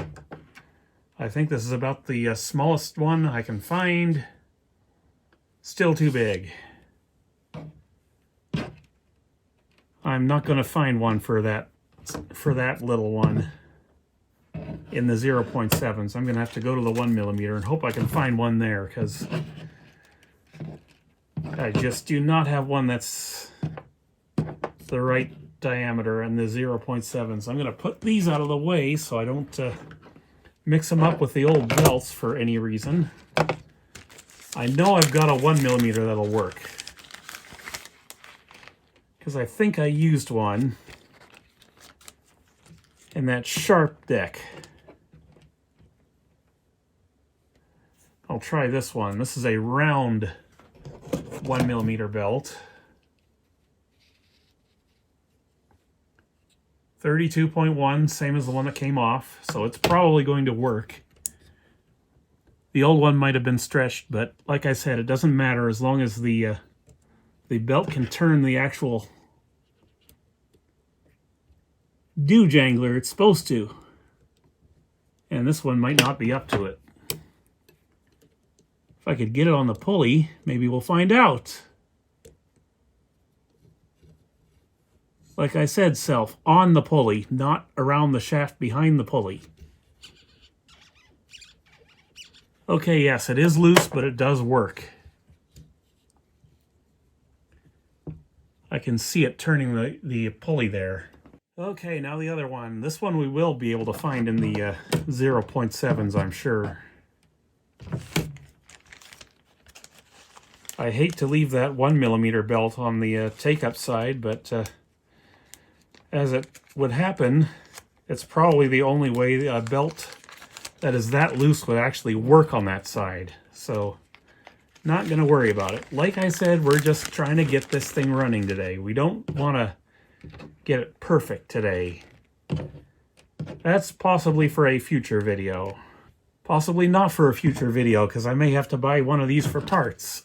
I think this is about the smallest one I can find. Still too big. I'm not going to find one for that little one in the 0.7s. I'm going to have to go to the 1 millimeter and hope I can find one there, because I just do not have one that's the right diameter in the 0.7s. I'm going to put these out of the way so I don't mix them up with the old belts for any reason. I know I've got a 1 millimeter that'll work, because I think I used one in that sharp deck. I'll try this one. This is a round 1 millimeter belt. 32.1, same as the one that came off, so it's probably going to work. The old one might have been stretched, but like I said, it doesn't matter as long as the belt can turn the actual do-jangler it's supposed to. And this one might not be up to it. If I could get it on the pulley, maybe we'll find out. Like I said, self, on the pulley, not around the shaft behind the pulley. Okay, yes, it is loose, but it does work. I can see it turning the pulley there. Okay, now the other one. This one we will be able to find in the 0.7s, I'm sure. I hate to leave that 1 millimeter belt on the take-up side, but as it would happen, it's probably the only way a belt that is that loose would actually work on that side. So, not going to worry about it. Like I said, we're just trying to get this thing running today. We don't want to get it perfect today. That's possibly for a future video. Possibly not for a future video, because I may have to buy one of these for parts.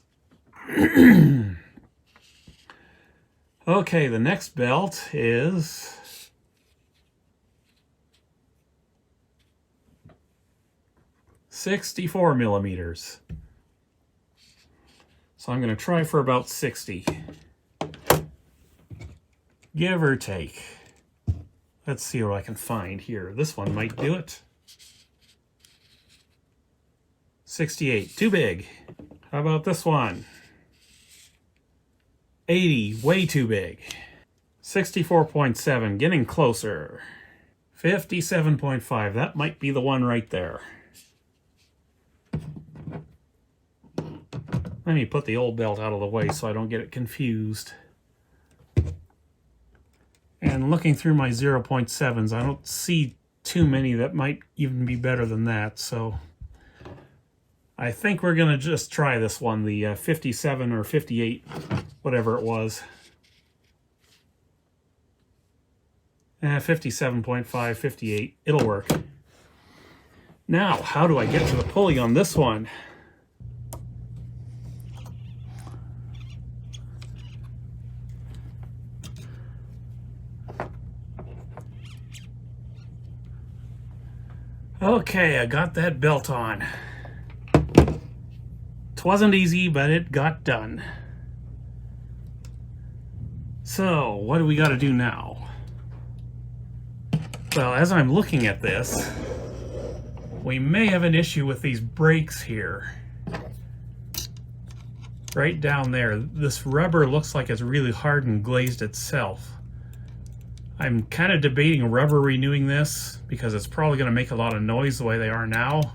Okay, the next belt is $64mm. So I'm going to try for about 60. Give or take. Let's see what I can find here. This one might do it. 68, too big. How about this one? 80, way too big. 64.7, getting closer. 57.5, that might be the one right there. Let me put the old belt out of the way so I don't get it confused. And looking through my 0.7s, I don't see too many that might even be better than that, so I think we're going to just try this one, the 57 or 58, whatever it was. 57.5, 58, it'll work. Now, how do I get to the pulley on this one? Okay, I got that belt on. It wasn't easy, but it got done. So, what do we got to do now? Well, as I'm looking at this, we may have an issue with these brakes here. Right down there, this rubber looks like it's really hard and glazed itself. I'm kind of debating rubber renewing this because it's probably going to make a lot of noise the way they are now.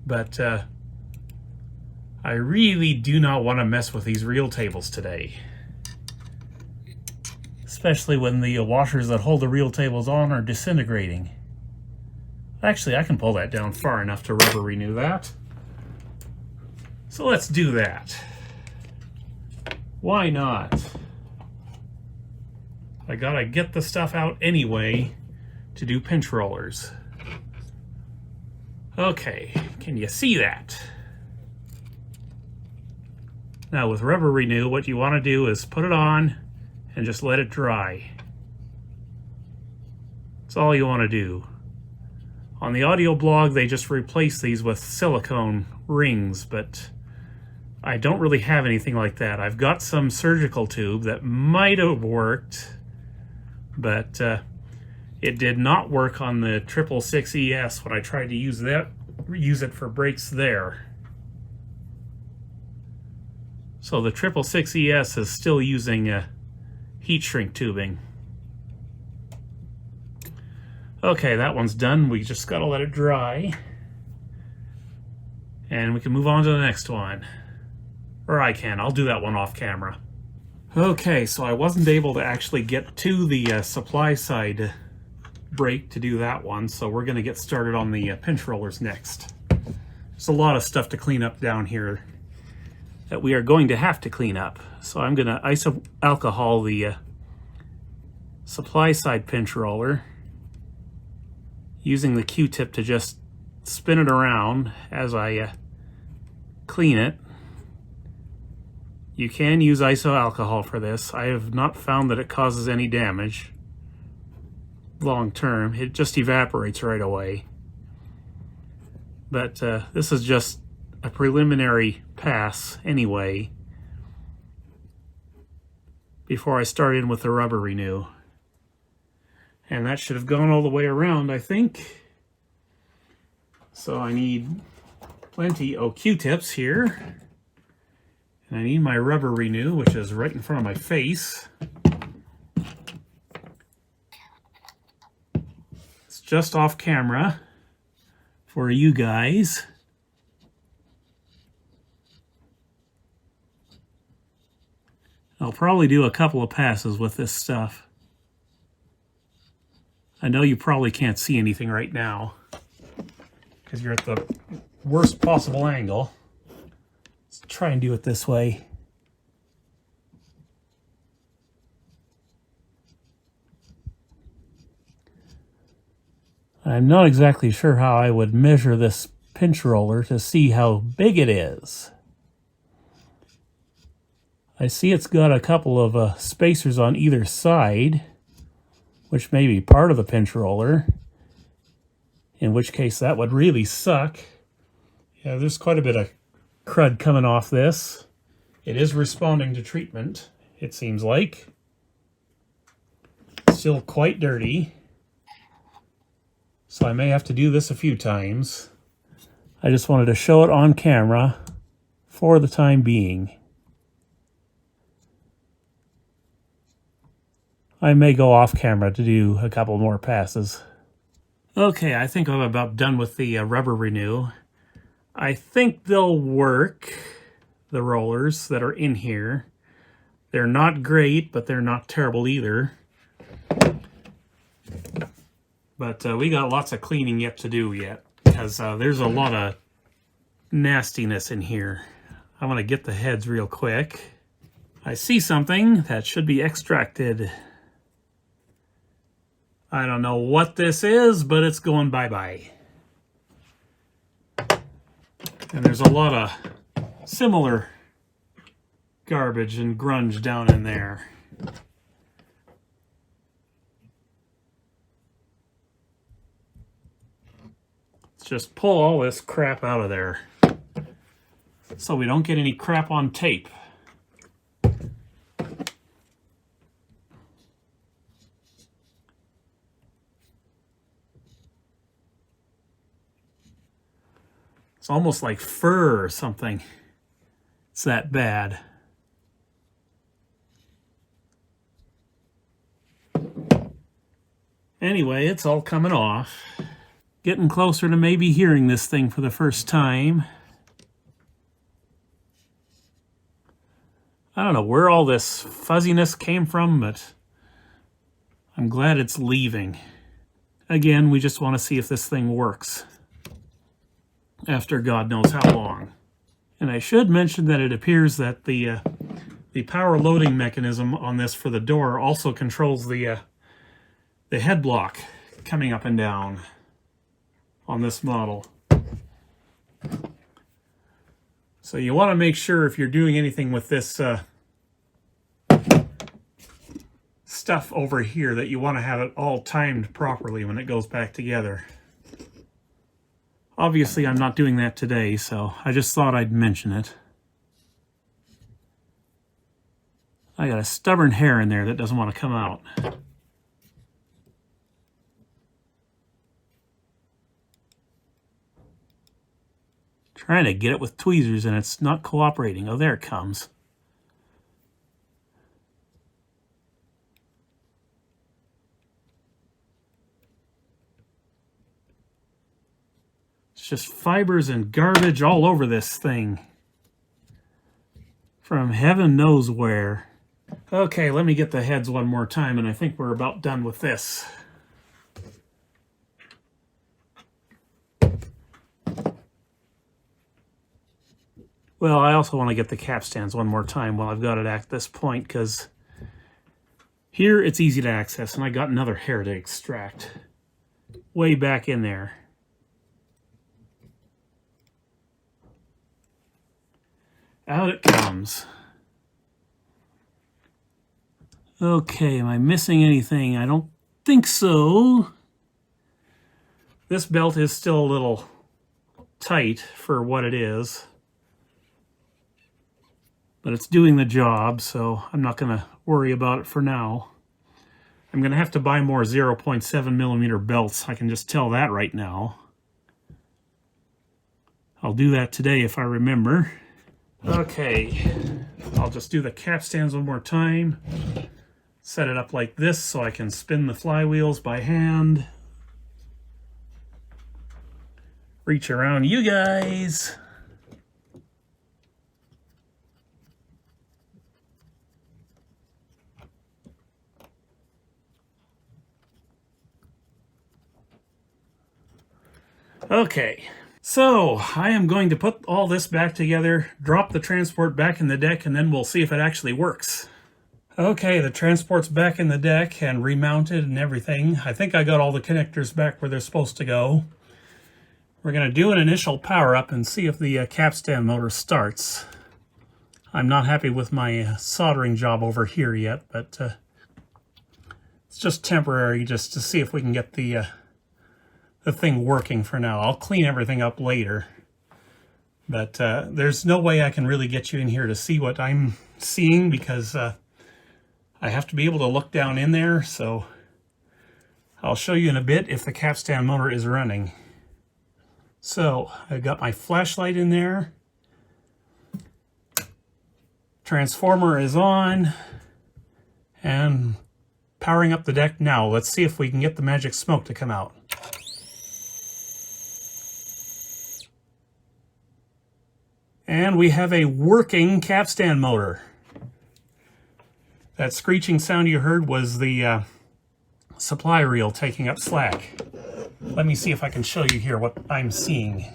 But I really do not want to mess with these reel tables today. Especially when the washers that hold the reel tables on are disintegrating. Actually, I can pull that down far enough to rubber renew that. So let's do that. Why not? I gotta get the stuff out anyway to do pinch rollers. Okay, can you see that? Now with rubber renew, what you want to do is put it on and just let it dry. That's all you want to do. On the audio blog, they just replace these with silicone rings, but I don't really have anything like that. I've got some surgical tube that might have worked, but it did not work on the 666ES when I tried to use it for brakes there. So the 666ES is still using heat shrink tubing. Okay, that one's done. We just gotta let it dry. And we can move on to the next one. Or I can, I'll do that one off camera. Okay, so I wasn't able to actually get to the supply side brake to do that one, so we're gonna get started on the pinch rollers next. There's a lot of stuff to clean up down here that we are going to have to clean up. So I'm gonna iso alcohol the supply side pinch roller using the Q-tip to just spin it around as I clean it. You can use iso alcohol for this. I have not found that it causes any damage long term. It just evaporates right away. But this is just a preliminary pass anyway before I start in with the rubber renew. And that should have gone all the way around, I think. So I need plenty of Q-tips here. And I need my rubber renew, which is right in front of my face. It's just off camera for you guys. I'll probably do a couple of passes with this stuff. I know you probably can't see anything right now because you're at the worst possible angle. Let's try and do it this way. I'm not exactly sure how I would measure this pinch roller to see how big it is. I see it's got a couple of spacers on either side, which may be part of the pinch roller, in which case that would really suck. Yeah, there's quite a bit of crud coming off this. It is responding to treatment, it seems like. Still quite dirty, so I may have to do this a few times. I just wanted to show it on camera for the time being. I may go off camera to do a couple more passes. Okay, I think I'm about done with the rubber renew. I think they'll work, the rollers that are in here. They're not great, but they're not terrible either. But we got lots of cleaning yet to do yet, because there's a lot of nastiness in here. I'm going to get the heads real quick. I see something that should be extracted. I don't know what this is, but it's going bye-bye. And there's a lot of similar garbage and grunge down in there. Let's just pull all this crap out of there so we don't get any crap on tape. It's almost like fur or something. It's that bad. Anyway, it's all coming off. Getting closer to maybe hearing this thing for the first time. I don't know where all this fuzziness came from, but I'm glad it's leaving. Again, we just want to see if this thing works. After God knows how long. And I should mention that it appears that the power loading mechanism on this for the door also controls the head block coming up and down on this model. So you want to make sure if you're doing anything with this stuff over here that you want to have it all timed properly when it goes back together. Obviously, I'm not doing that today, so I just thought I'd mention it. I got a stubborn hair in there that doesn't want to come out. Trying to get it with tweezers and it's not cooperating. Oh, there it comes. Just fibers and garbage all over this thing. From heaven knows where. Okay, let me get the heads one more time, and I think we're about done with this. Well, I also want to get the capstans one more time while I've got it at this point, because here it's easy to access, and I got another hair to extract. Way back in there. Out it comes. Okay, am I missing anything? I don't think so. This belt is still a little tight for what it is. But it's doing the job, so I'm not going to worry about it for now. I'm going to have to buy more 0.7 millimeter belts. I can just tell that right now. I'll do that today if I remember. Okay, I'll just do the capstans one more time. Set it up like this so I can spin the flywheels by hand. Reach around you guys. Okay. So, I am going to put all this back together, drop the transport back in the deck, and then we'll see if it actually works. Okay, the transport's back in the deck and remounted and everything. I think I got all the connectors back where they're supposed to go. We're going to do an initial power up and see if the capstan motor starts. I'm not happy with my soldering job over here yet, but it's just temporary, just to see if we can get the thing working for now. I'll clean everything up later, but there's no way I can really get you in here to see what I'm seeing, because I have to be able to look down in there, so I'll show you in a bit if the capstan motor is running. So I've got my flashlight in there. Transformer is on and powering up the deck now. Let's see if we can get the magic smoke to come out. And we have a working capstan motor. That screeching sound you heard was the supply reel taking up slack. Let me see if I can show you here what I'm seeing.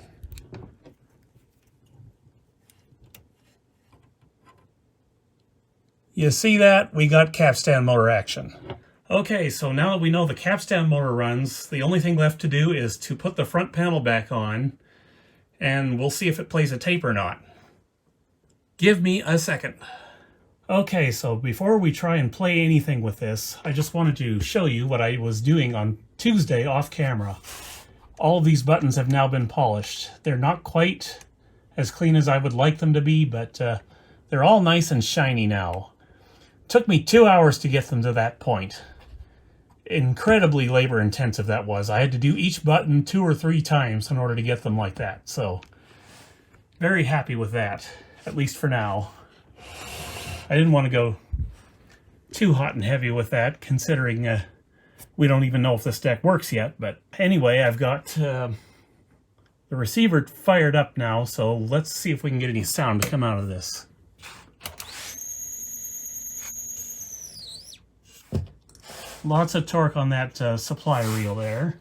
You see that? We got capstan motor action. Okay, so now that we know the capstan motor runs, the only thing left to do is to put the front panel back on, and we'll see if it plays a tape or not. Give me a second. Okay, so before we try and play anything with this, I just wanted to show you what I was doing on Tuesday off camera. All of these buttons have now been polished. They're not quite as clean as I would like them to be, but they're all nice and shiny now. Took me 2 hours to get them to that point. Incredibly labor intensive that was. I had to do each button 2 or 3 times in order to get them like that. So, very happy with that, at least for now. I didn't want to go too hot and heavy with that, considering we don't even know if this deck works yet. But anyway, I've got the receiver fired up now, so let's see if we can get any sound to come out of this. Lots of torque on that supply reel there.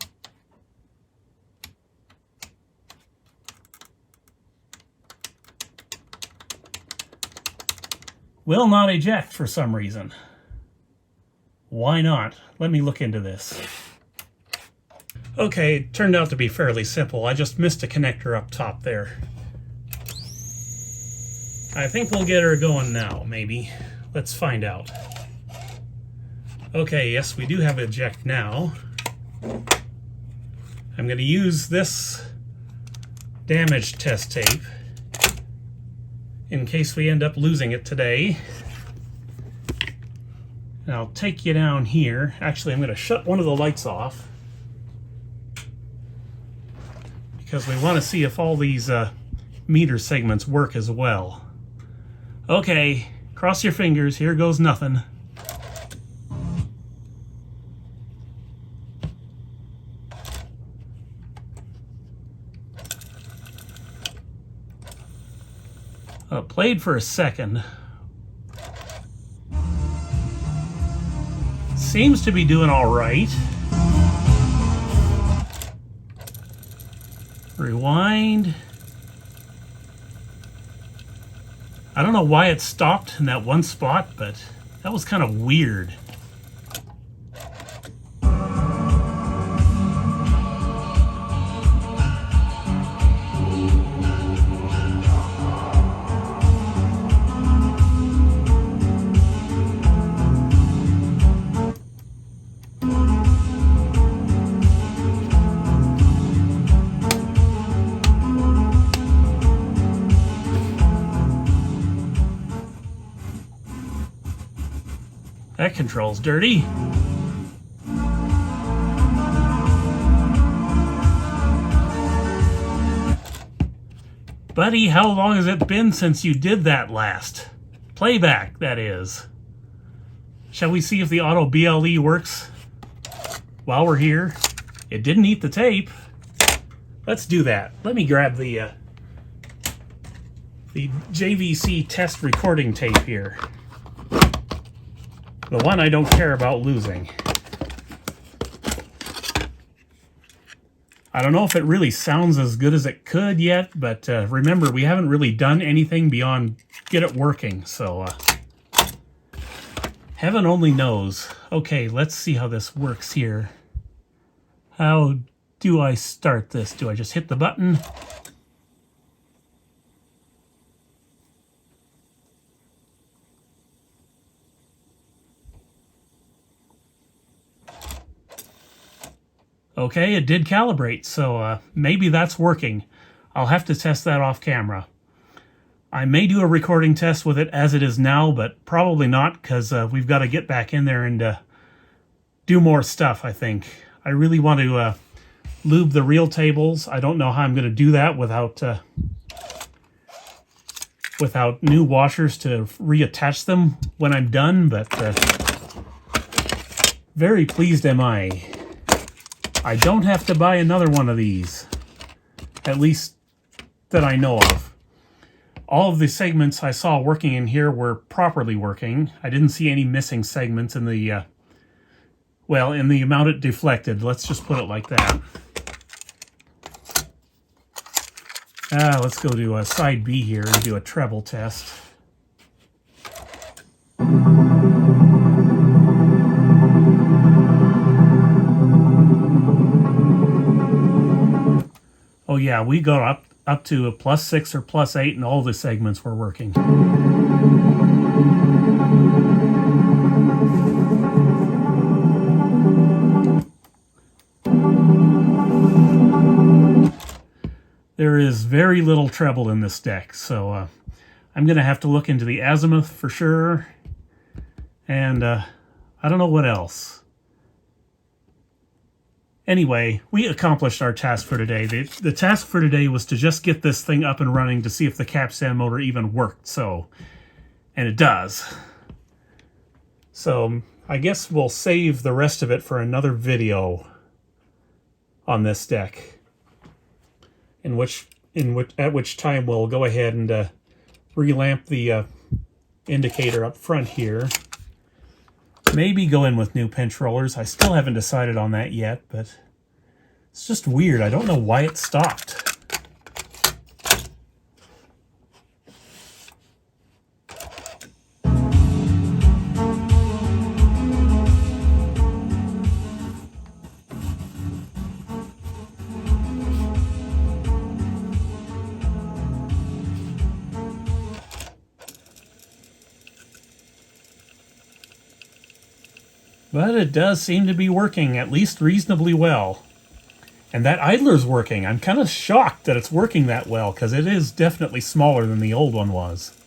Will not eject for some reason. Why not? Let me look into this. Okay, it turned out to be fairly simple. I just missed a connector up top there. I think we'll get her going now, maybe. Let's find out. Okay, yes, we do have eject now. I'm going to use this damage test tape in case we end up losing it today. And I'll take you down here. Actually, I'm going to shut one of the lights off, because we want to see if all these meter segments work as well. Okay, cross your fingers. Here goes nothing. Played for a second. Seems to be doing all right. Rewind. I don't know why it stopped in that one spot, but that was kind of weird. That control's dirty. Buddy, how long has it been since you did that last? Playback, that is. Shall we see if the auto BLE works while we're here? It didn't eat the tape. Let's do that. Let me grab the JVC test recording tape here. The one I don't care about losing. I don't know if it really sounds as good as it could yet, but remember, we haven't really done anything beyond get it working, so Heaven only knows. Okay, let's see how this works here. How do I start this? Do I just hit the button? Okay, it did calibrate, so maybe that's working. I'll have to test that off camera. I may do a recording test with it as it is now, but probably not, because we've got to get back in there and do more stuff, I think. I really want to lube the reel tables. I don't know how I'm going to do that without new washers to reattach them when I'm done, but very pleased am I. I don't have to buy another one of these, at least that I know of. All of the segments I saw working in here were properly working. I didn't see any missing segments in the, well, in the amount it deflected. Let's just put it like that. Let's go to side B here and do a treble test. Oh yeah, we got up to a +6 or +8 and all the segments were working. There is very little treble in this deck, so I'm going to have to look into the azimuth for sure, and I don't know what else. Anyway, we accomplished our task for today. The task for today was to just get this thing up and running to see if the Capstan motor even worked, and it does. So I guess we'll save the rest of it for another video on this deck, at which time we'll go ahead and relamp the indicator up front here. Maybe go in with new pinch rollers. I still haven't decided on that yet, but it's just weird. I don't know why it stopped. But it does seem to be working, at least reasonably well. And that idler's working. I'm kind of shocked that it's working that well, because it is definitely smaller than the old one was.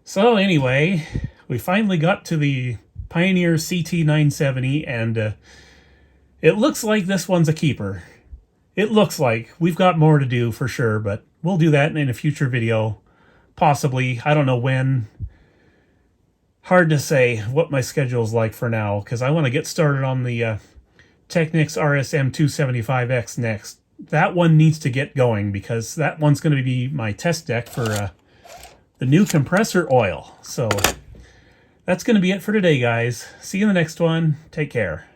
So anyway, we finally got to the Pioneer CT-970, and it looks like this one's a keeper. It looks like. We've got more to do for sure, but we'll do that in a future video. Possibly. I don't know when. Hard to say what my schedule's like for now, because I want to get started on the Technics RSM275X next. That one needs to get going, because that one's going to be my test deck for the new compressor oil. So that's going to be it for today, guys. See you in the next one. Take care.